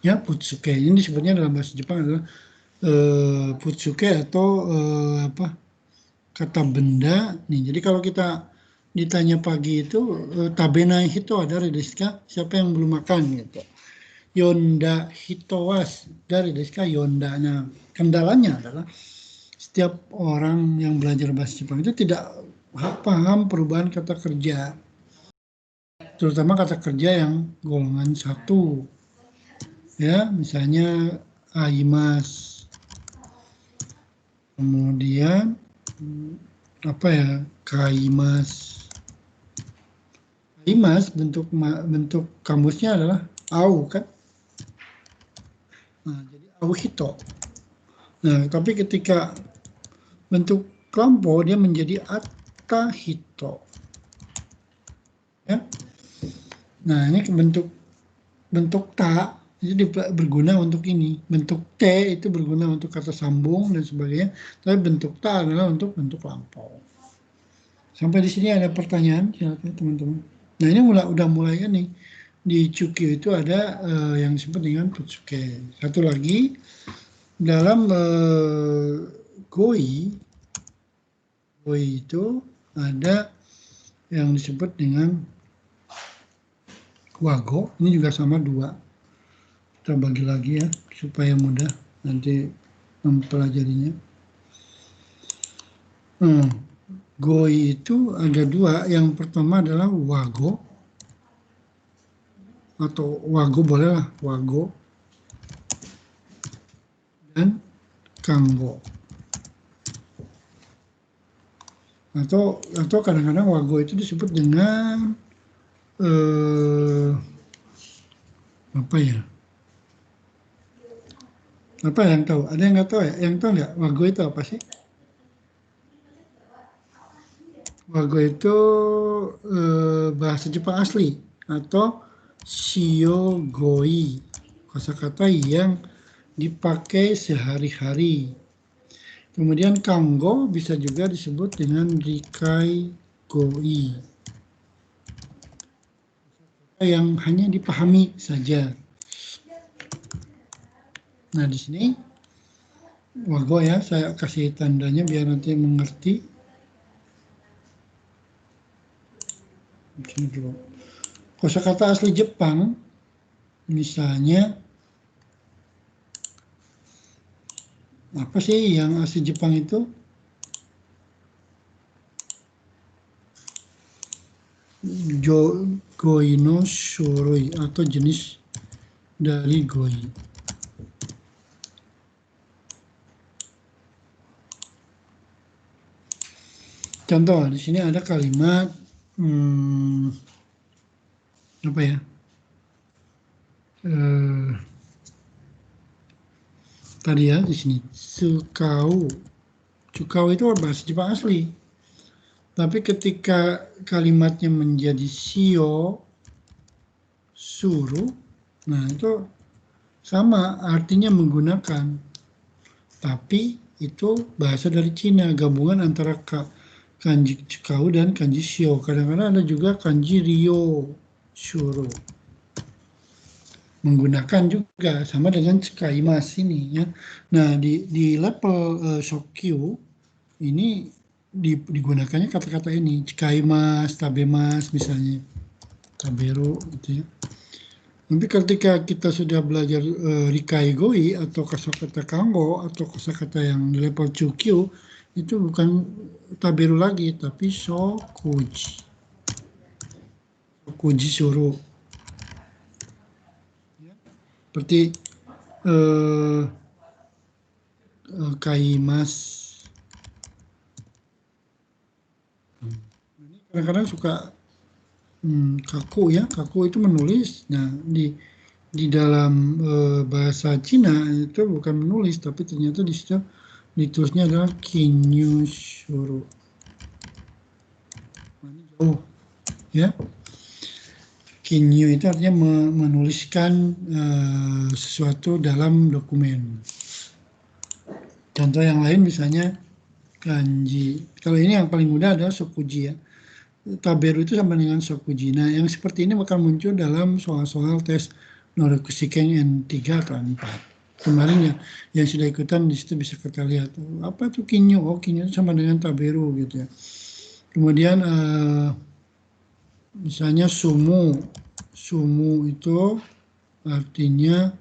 Ya, putsuke. Ini disebutnya dalam bahasa Jepang adalah putsuke atau apa? Kata benda. Nih, jadi kalau kita ditanya pagi itu tabenai hito ada desu ka? Siapa yang belum makan gitu. Yonda hitowas dari desu ka? Yonda. Nah, kendalanya adalah setiap orang yang belajar bahasa Jepang itu tidak paham perubahan kata kerja, terutama kata kerja yang golongan satu. Ya, misalnya aimas. Kemudian apa ya? Kaimas. Kaimas bentuk kamusnya adalah au kan? Nah, jadi au hito. Nah, tapi ketika bentuk kelompok dia menjadi atahito. Ya. Nah, ini bentuk ta itu berguna untuk ini. Bentuk T itu berguna untuk kata sambung dan sebagainya. Tapi bentuk ta adalah untuk bentuk lampau. Sampai di sini ada pertanyaan, silakan teman-teman. Nah ini udah mulai kan nih. Di Chukyu itu ada yang disebut dengan Putsuke. Satu lagi, dalam Goi itu ada yang disebut dengan Wago. Ini juga sama dua. Kita bagi lagi ya supaya mudah nanti mempelajarinya. Goi itu ada dua. Yang pertama adalah wago atau wago bolehlah wago dan kanggo. Atau kadang-kadang wago itu disebut dengan apa ya? Apa yang tahu? Ada yang nggak tahu ya? Yang tahu nggak? Wago itu apa sih? Wago itu bahasa Jepang asli atau shiogoi, kosakata yang dipakai sehari-hari. Kemudian kanggo bisa juga disebut dengan rikai goi, yang hanya dipahami saja. Nah di sini wago ya, saya kasih tandanya biar nanti mengerti. Kosakata asli Jepang, misalnya apa sih yang asli Jepang itu? Goi no shoroi atau jenis dari goi. Contoh di sini ada kalimat apa ya? Tadi ya di sini tsukau. Tsukau itu bahasa Jepang asli. Tapi ketika kalimatnya menjadi shio suru, nah itu sama artinya menggunakan. Tapi itu bahasa dari Cina, gabungan antara kanji tsukau dan kanji shio. Kadang-kadang ada juga kanji ryo shuru. Menggunakan juga sama dengan tsukaimasu ini ya. Nah di level Shokyu ini digunakannya kata-kata ini tsukaimasu, tabemas misalnya, taberu gitu ya. Nanti ketika kita sudah belajar rikai goi atau kosakata kanggo atau kosakata yang di level Chukyu itu bukan taberu lagi tapi shokuji. Shokuji shuru. Seperti kaimas. Ini kadang-kadang suka kaku ya, kaku itu menulis. Nah di dalam bahasa Cina itu bukan menulis, tapi ternyata di situ ditulisnya adalah kinyu shuru. Nah, ini jauh ya. Kinyu itu artinya menuliskan sesuatu dalam dokumen. Contoh yang lain misalnya kanji. Kalau ini yang paling mudah adalah sokuji ya. Taberu itu sama dengan sokuji. Nah, yang seperti ini bakal muncul dalam soal-soal tes Norikushikeng N3 atau N4. Kemarin yang sudah ikutan di situ bisa kita lihat. Apa itu kinyu? Oh, kinyu itu sama dengan taberu gitu ya. Kemudian misalnya sumu. Sumu itu artinya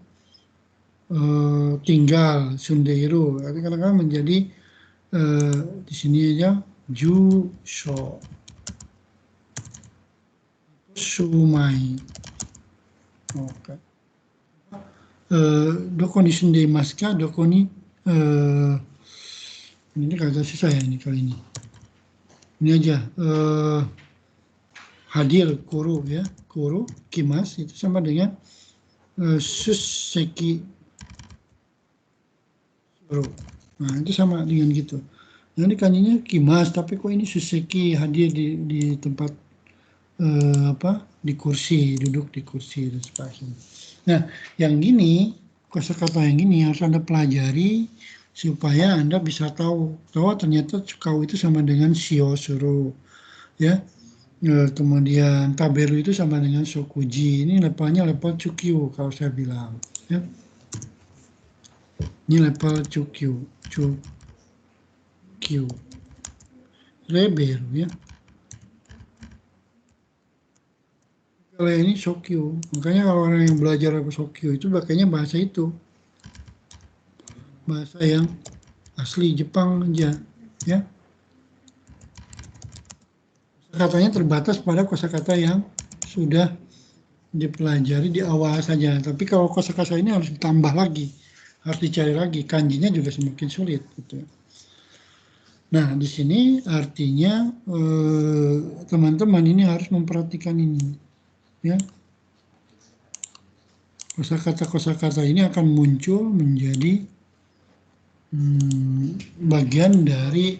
tinggal, sundeiru. Kadang-kadang menjadi di sini aja jusho. Shumai. Oke. Doko ni shundeimasu ka? Doko ni ini kagak susah ya ini kali ini. Ini aja hadir kuru ya, kuru kimas itu sama dengan susseki suru. Nah, itu sama dengan gitu. Nah, ini kanjinya kimas, tapi kok ini susseki hadir di tempat di kursi, duduk di kursi dan sebagainya. Nah, yang gini, kosakata yang gini harus Anda pelajari supaya Anda bisa tahu bahwa ternyata kau itu sama dengan shio suru ya. Kemudian taberu itu sama dengan sokuji. Ini levelnya level chukyu kalau saya bilang ya. Ini level chukyu. Reberu ya. Kalau ini Shokyu, makanya kalau orang yang belajar Shokyu itu pakainya bahasa itu, bahasa yang asli Jepang aja, ya. Kosakatanya terbatas pada kosakata yang sudah dipelajari di awal saja. Tapi kalau kosakata ini harus ditambah lagi, harus dicari lagi. Kanjinya juga semakin sulit, gitu. Nah, di sini artinya teman-teman ini harus memperhatikan ini. Ya, kosakata ini akan muncul menjadi bagian dari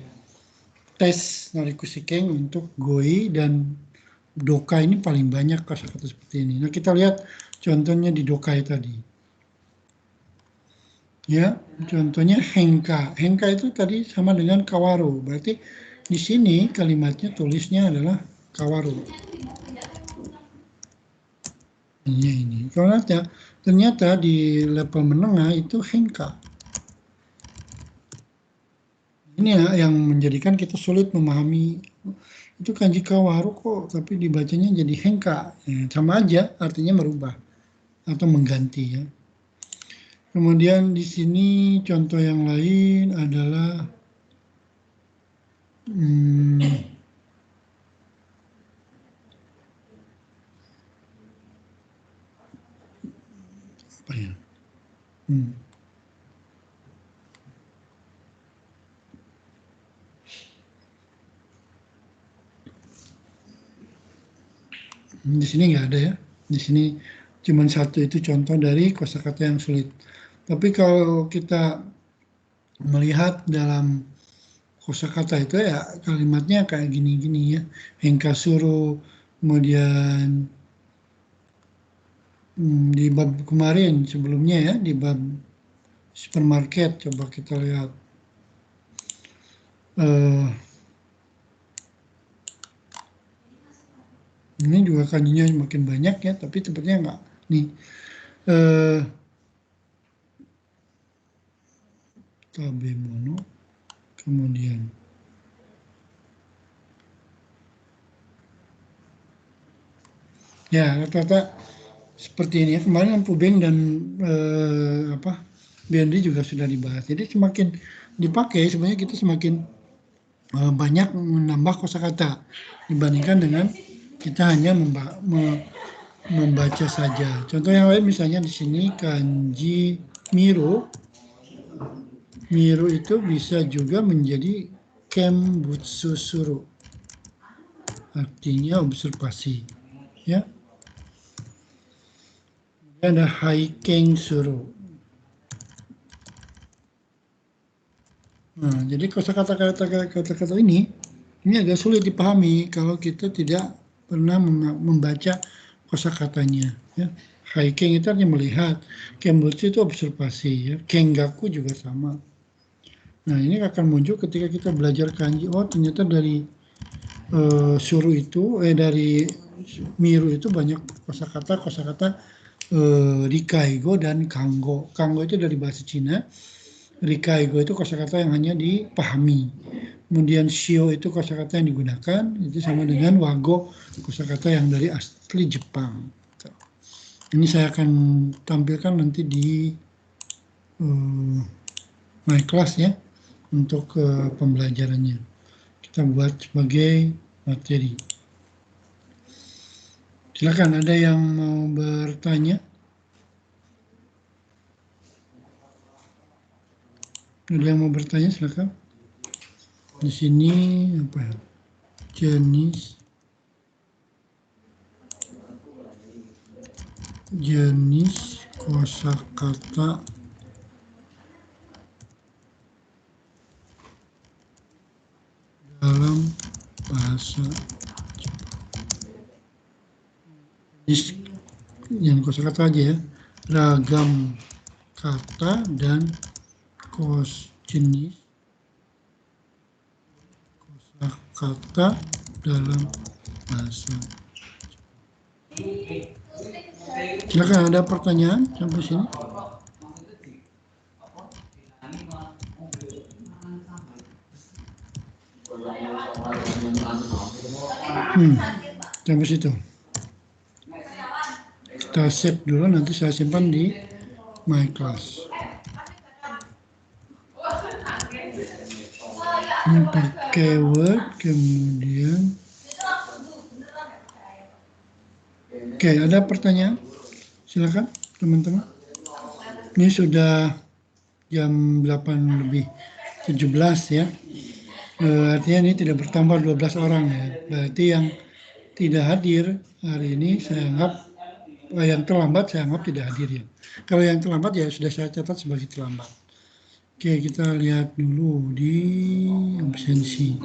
tes Norikushikeng untuk Goi dan Dokai. Ini paling banyak kosakata seperti ini. Nah, kita lihat contohnya di Dokai tadi. Ya, contohnya henka. Henka itu tadi sama dengan kawaru. Berarti di sini kalimatnya tulisnya adalah kawaru. Ini. Kalau ternyata di level menengah itu henka. Ini yang menjadikan kita sulit memahami. Itu kanji kawaru kok, tapi dibacanya jadi henka. Ya, sama aja, artinya merubah atau mengganti ya. Kemudian di sini contoh yang lain adalah apa ya? Di sini nggak ada ya. Di sini cuma satu, itu contoh dari kosakata yang sulit. Tapi kalau kita melihat dalam kosakata itu ya kalimatnya kayak gini-gini ya. Henkasuru, kemudian di bab kemarin sebelumnya ya, di bab supermarket, coba kita lihat. Ini juga kanjinya makin banyak ya, tapi tempatnya enggak. Nih, tabemono, kemudian ya rata-rata seperti ini ya. Kemarin Pubeng dan BND juga sudah dibahas. Jadi semakin dipakai sebenarnya kita semakin banyak menambah kosakata dibandingkan dengan kita hanya membaca saja. Contoh yang lain misalnya di sini kanji miru. Miru itu bisa juga menjadi kembutsu suru. Artinya observasi. Ya. Ada haiken suru. Nah, jadi kata-kata ini agak sulit dipahami kalau kita tidak pernah membaca kosakatanya. Ya. Haiken itu artinya melihat, kenbutsu itu observasi, ya. Kengaku juga sama. Nah, ini akan muncul ketika kita belajar kanji. Oh, ternyata dari suru itu, dari miru itu banyak kosakata rikaigo dan kanggo. Kanggo itu dari bahasa Cina. Rikaigo itu kosakata yang hanya dipahami. Kemudian shio itu kosakata yang digunakan, itu sama dengan wago, kosakata yang dari asli Jepang. Ini saya akan tampilkan nanti di my class ya, untuk pembelajarannya. Kita buat sebagai materi. Silakan, ada yang mau bertanya? Ada yang mau bertanya, silakan. Di sini apa ya? Jenis kosakata dalam bahasa jenis yang kosakata aja ya, ragam kata dan jenis kosakata dalam bahasa. Silakan, ada pertanyaan sampai sini? Sampai situ. Kita save dulu, nanti saya simpan di my class. Ini pakai Word, kemudian oke, ada pertanyaan? Silakan teman-teman. Ini sudah jam 8:17 ya. Artinya ini tidak bertambah 12 orang ya. Berarti yang tidak hadir hari ini saya anggap, yang terlambat saya anggap tidak hadir ya. Kalau yang terlambat ya sudah saya catat sebagai terlambat. Oke, kita lihat dulu di absensi.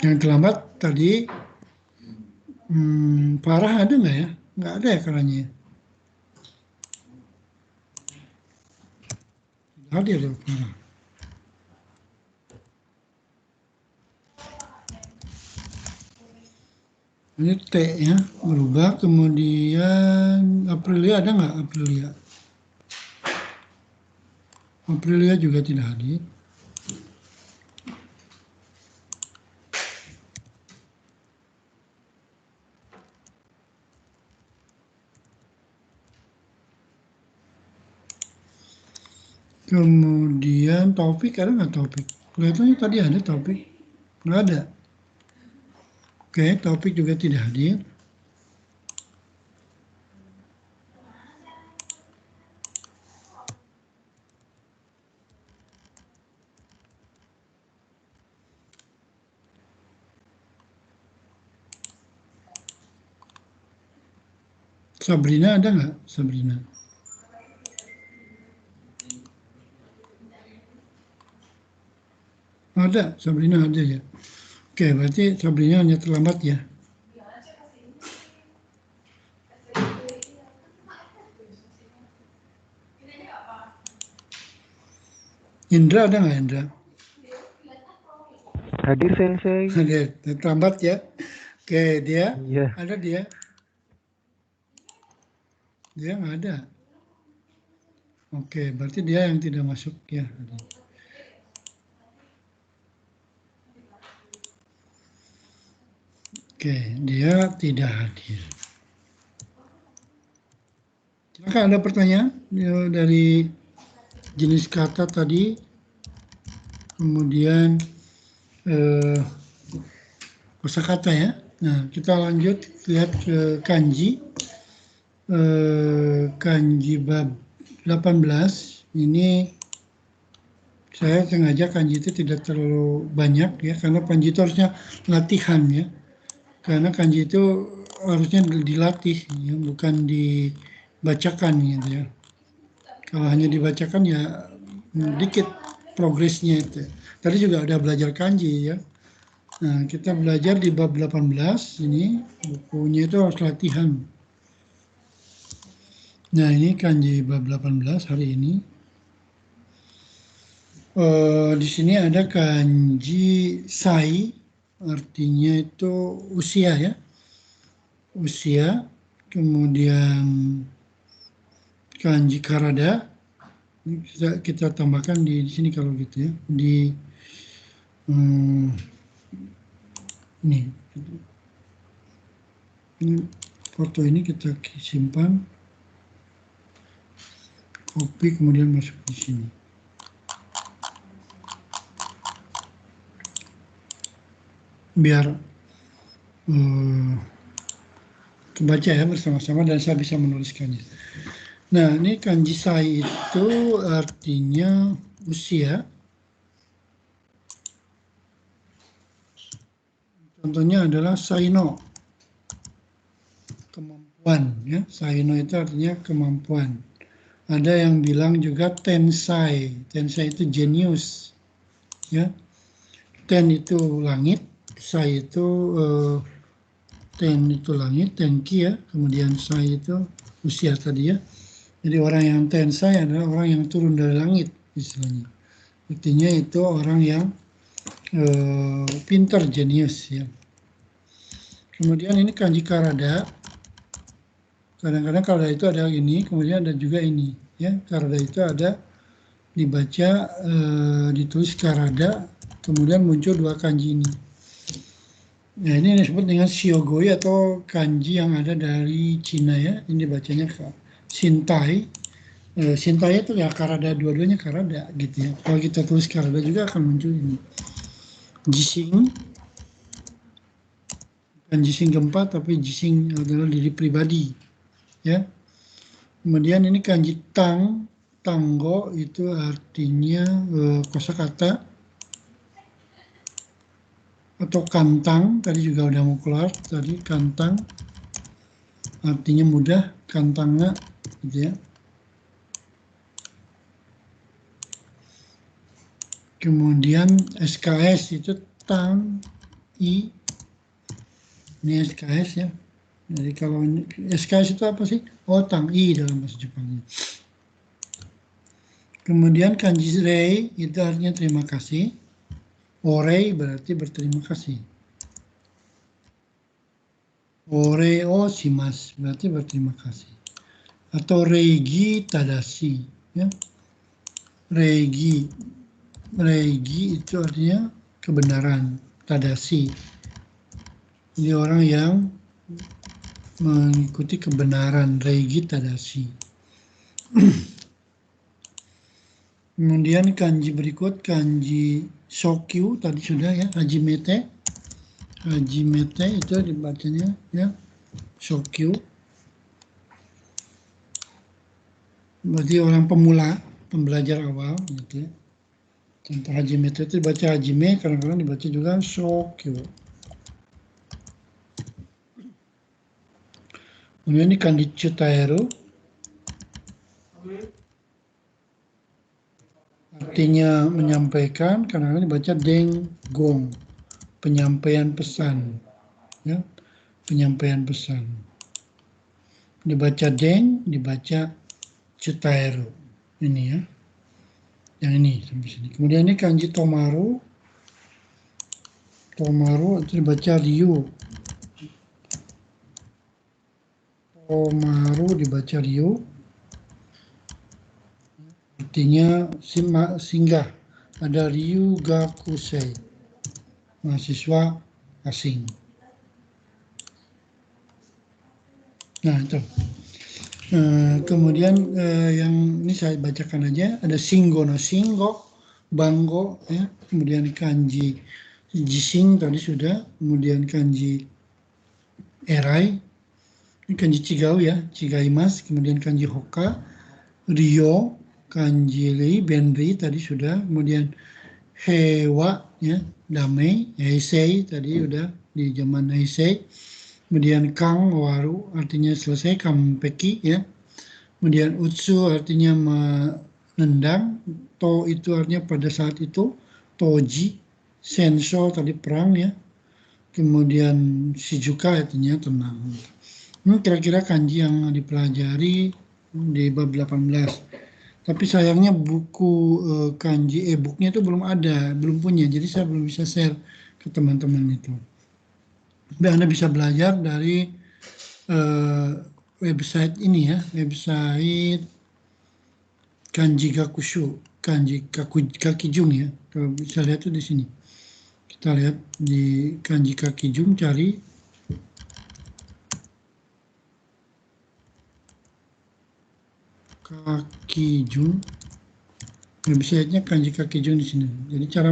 Yang terlambat tadi, Farah ada nggak ya? Nggak ada ya karanya. Tidak hadir ya Farah. Ini T ya, berubah. Kemudian Aprilia ada nggak Aprilia? Aprilia juga tidak hadir. Kemudian Taufik ada nggak Taufik? Kelihatannya tadi ada Taufik. Nggak ada. Oke, Taufik juga tidak hadir. Sabrina ada nggak? Sabrina. Ada, Sabrina ada ya. Oke, berarti Sabrina hanya terlambat ya. Indra ada nggak Indra? Hadir Sensei. Ada, terlambat ya. Oke, dia Iya. ada dia. Dia nggak ada. Oke, berarti dia yang tidak masuk ya. Oke, dia tidak hadir. Silakan, ada pertanyaan dari jenis kata tadi, kemudian kosakata ya. Nah, kita lanjut lihat ke kanji. Kanji bab 18 ini saya sengaja kanji itu tidak terlalu banyak ya, karena kanji itu harusnya latihan ya. Karena kanji itu harusnya dilatih, ya, bukan dibacakan gitu ya. Kalau hanya dibacakan ya dikit progresnya itu. Tadi juga ada belajar kanji ya. Nah, kita belajar di bab 18 ini, bukunya itu harus latihan. Nah, ini kanji bab 18 hari ini. Di sini ada kanji sai, artinya itu usia ya. Usia, kemudian kanji karada, kita tambahkan di sini kalau gitu ya, di ini foto ini kita simpan, copy kemudian masuk di sini. Biar kebaca ya bersama-sama dan saya bisa menuliskannya. Nah, ini kanji sai itu artinya usia. Contohnya adalah saino, kemampuan ya. Saino itu artinya kemampuan. Ada yang bilang juga tensai. Tensai itu genius ya. Ten itu langit, sai itu ten itu langit, tenki ya. Kemudian sai itu usia tadi ya. Jadi orang yang tensai adalah orang yang turun dari langit istilahnya. Artinya itu orang yang pintar, jenius ya. Kemudian ini kanji karada. Kadang-kadang karada itu ada ini, kemudian ada juga ini ya. Karada itu ada dibaca ditulis karada, kemudian muncul dua kanji ini. Nah, ini disebut dengan shiogoi atau kanji yang ada dari Cina ya. Ini bacanya shintai. Shintai itu ya karada, dua-duanya karada gitu ya. Kalau kita tulis karada juga akan muncul ini. Jising, bukan jising gempa, tapi jising adalah diri pribadi, ya. Kemudian ini kanji tang, tanggo itu artinya kosakata atau kantang. Tadi juga udah mau keluar, tadi kantang artinya mudah, kantangnya, gitu ya. Kemudian SKS itu tang i, ini SKS ya. Jadi kalau SKS itu apa sih? Oh, tang i dalam bahasa Jepangnya. Kemudian kanji rei itu artinya terima kasih. Orei berarti berterima kasih. Orei o shimasu berarti berterima kasih. Atau reigi tadashi ya. Reigi itu artinya kebenaran, tadashi. Jadi orang yang mengikuti kebenaran, reigi tadashi. Kemudian kanji berikut, kanji shokyu, tadi sudah ya, hajimete. Hajimete itu dibacanya ya, shokyu. Berarti orang pemula, pembelajar awal gitu ya. Contoh hajimete itu dibaca hajime, kadang-kadang dibaca juga shokyu. Kemudian ini kanji chutaeru, artinya menyampaikan, kadang-kadang dibaca denggong, penyampaian pesan, ya, penyampaian pesan. Dibaca deng, dibaca chutaeru, ini ya, yang ini sampai sini. Kemudian ini kanji tomaru, tomaru itu dibaca ryu. Tomaru dibaca ryu, artinya singgah. Ada ryu gakusei, mahasiswa asing. Nah itu. Kemudian yang ini saya bacakan aja. Ada singgo no singgo, banggo ya. Kemudian kanji jising tadi sudah. Kemudian kanji erai. Ini kanji cigau ya, cigaimas, kemudian kanji hoka, ryo, kanji rei, benri tadi sudah, kemudian hewa ya, damai, heisei tadi udah di zaman heisei, kemudian kang waru artinya selesai, kampeki ya, Kemudian utsu artinya menendang, to itu artinya pada saat itu, toji, sensho tadi perang ya. Kemudian shijuka artinya tenang. Ini kira-kira kanji yang dipelajari di bab 18. Tapi sayangnya buku kanji e-booknya itu belum ada, belum punya. Jadi saya belum bisa share ke teman-teman itu. Tapi Anda bisa belajar dari website ini ya, website Kanji Gakushu, Kanji Kakijung ya. Kalau bisa lihat itu di sini. Kita lihat di Kanji Kakijung, cari Kakijung. Websitenya Kanji Kakijung di sini. Jadi cara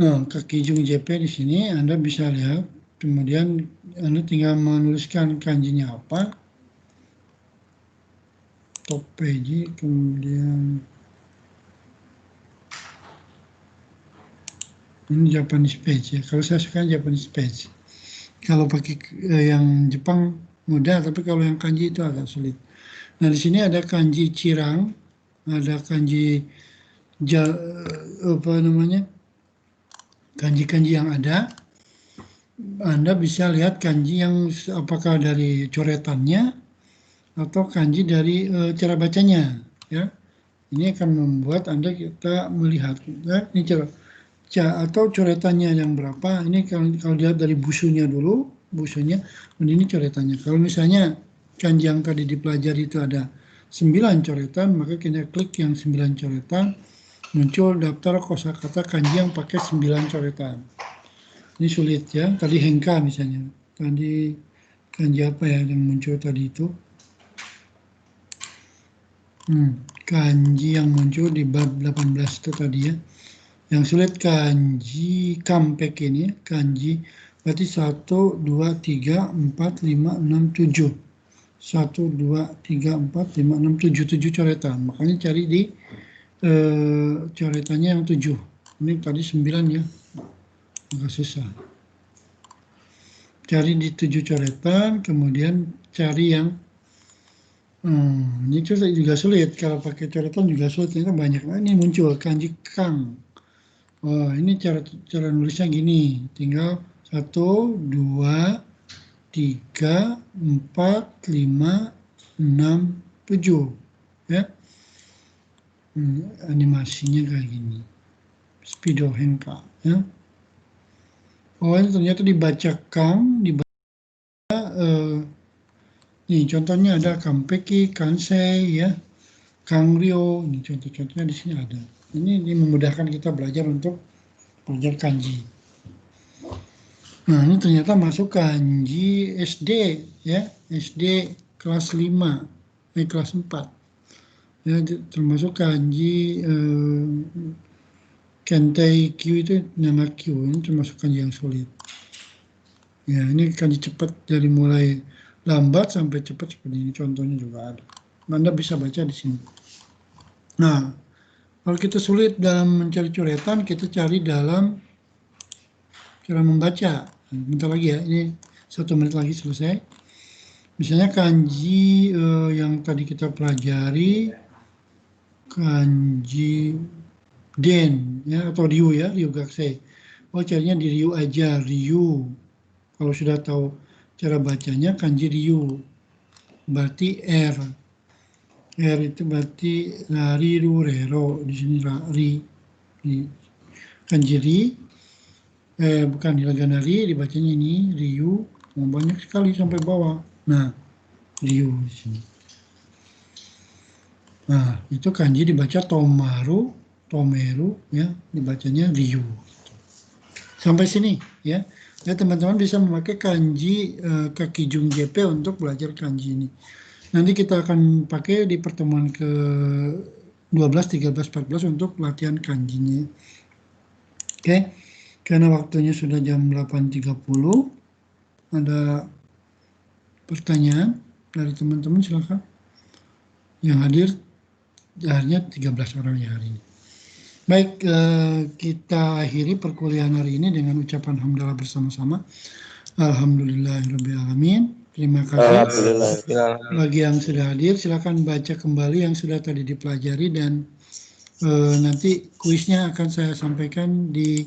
Kakijung JP di sini Anda bisa lihat. Kemudian Anda tinggal menuliskan kanjinya apa. Top page, kemudian ini Japanese page ya. Kalau saya suka Japanese page. Kalau pakai yang Jepang mudah, tapi kalau yang kanji itu agak sulit. Nah di sini ada kanji cirang, ada kanji kanji-kanji yang ada. Anda bisa lihat kanji yang apakah dari coretannya atau kanji dari cara bacanya ya. Ini akan membuat kita melihat ya, ini atau coretannya yang berapa. Ini kalau dilihat dari busunya dulu, ini coretannya. Kalau misalnya kanji yang tadi dipelajari itu ada 9 coretan, maka kita klik yang 9 coretan, muncul daftar kosakata kanji yang pakai 9 coretan. Ini sulit ya. Tadi hengka misalnya. Tadi kanji apa ya yang muncul tadi itu? Kanji yang muncul di bab 18 itu tadi ya. Yang sulit kanji kampek ini, kanji berarti 1, 2, 3, 4, 5, 6, 7. 1, 2, 3, 4, 5, 6, 7. 7 coretan. Makanya cari di coretannya yang 7. Ini tadi 9 ya. Agak susah. Cari di 7 coretan, kemudian cari yang ini juga sulit. Kalau pakai coretan juga sulit. Ini banyak. Nah, ini muncul kanji kang. Oh, ini cara nulisnya gini. Tinggal 1, 2, 3, 4, 5, 6, 7. Ya. Animasinya kayak gini. Speedo hengka. Ya. Oh, ini ternyata dibaca kang, nih contohnya ada kampeki, kansei, ya, kangrio, ini contoh-contohnya di sini ada. Ini memudahkan kita belajar untuk belajar kanji. Nah, ini ternyata masuk kanji SD, ya, SD kelas 5, kelas 4. Ya, termasuk kanji Kentei Q itu nama Q, ini termasuk kanji yang sulit. Ya, ini kanji cepat dari mulai lambat sampai cepat seperti ini, contohnya juga ada. Anda bisa baca di sini. Nah, kalau kita sulit dalam mencari coretan, kita cari dalam cara membaca. Bentar lagi ya, ini 1 menit lagi selesai. Misalnya kanji yang tadi kita pelajari, kanji den ya, atau ryu ya, ryu gakusei. Oh, carinya di ryu aja, ryu. Kalau sudah tahu cara bacanya kanji ryu, berarti R. R itu berarti riru rero, di sini ri. Kanji ri, bukan hiragana ri, dibacanya ini ryu. Banyak sekali sampai bawah. Nah, ryu di sini. Nah, itu kanji dibaca tomeru ya, dibacanya ryu. Sampai sini ya. Ya, teman-teman bisa memakai kanji Kakijung JP untuk belajar kanji ini. Nanti kita akan pakai di pertemuan ke 12, 13, 14 untuk latihan kanjinya. Oke, karena waktunya sudah jam 8.30, ada pertanyaan dari teman-teman, silakan. Yang hadir hanya 13 orang ya hari ini. Baik, kita akhiri perkuliahan hari ini dengan ucapan hamdalah bersama-sama. Alhamdulillahirrabbilalamin. Terima kasih. Alhamdulillah. Bagi yang sudah hadir, silakan baca kembali yang sudah tadi dipelajari dan nanti kuisnya akan saya sampaikan di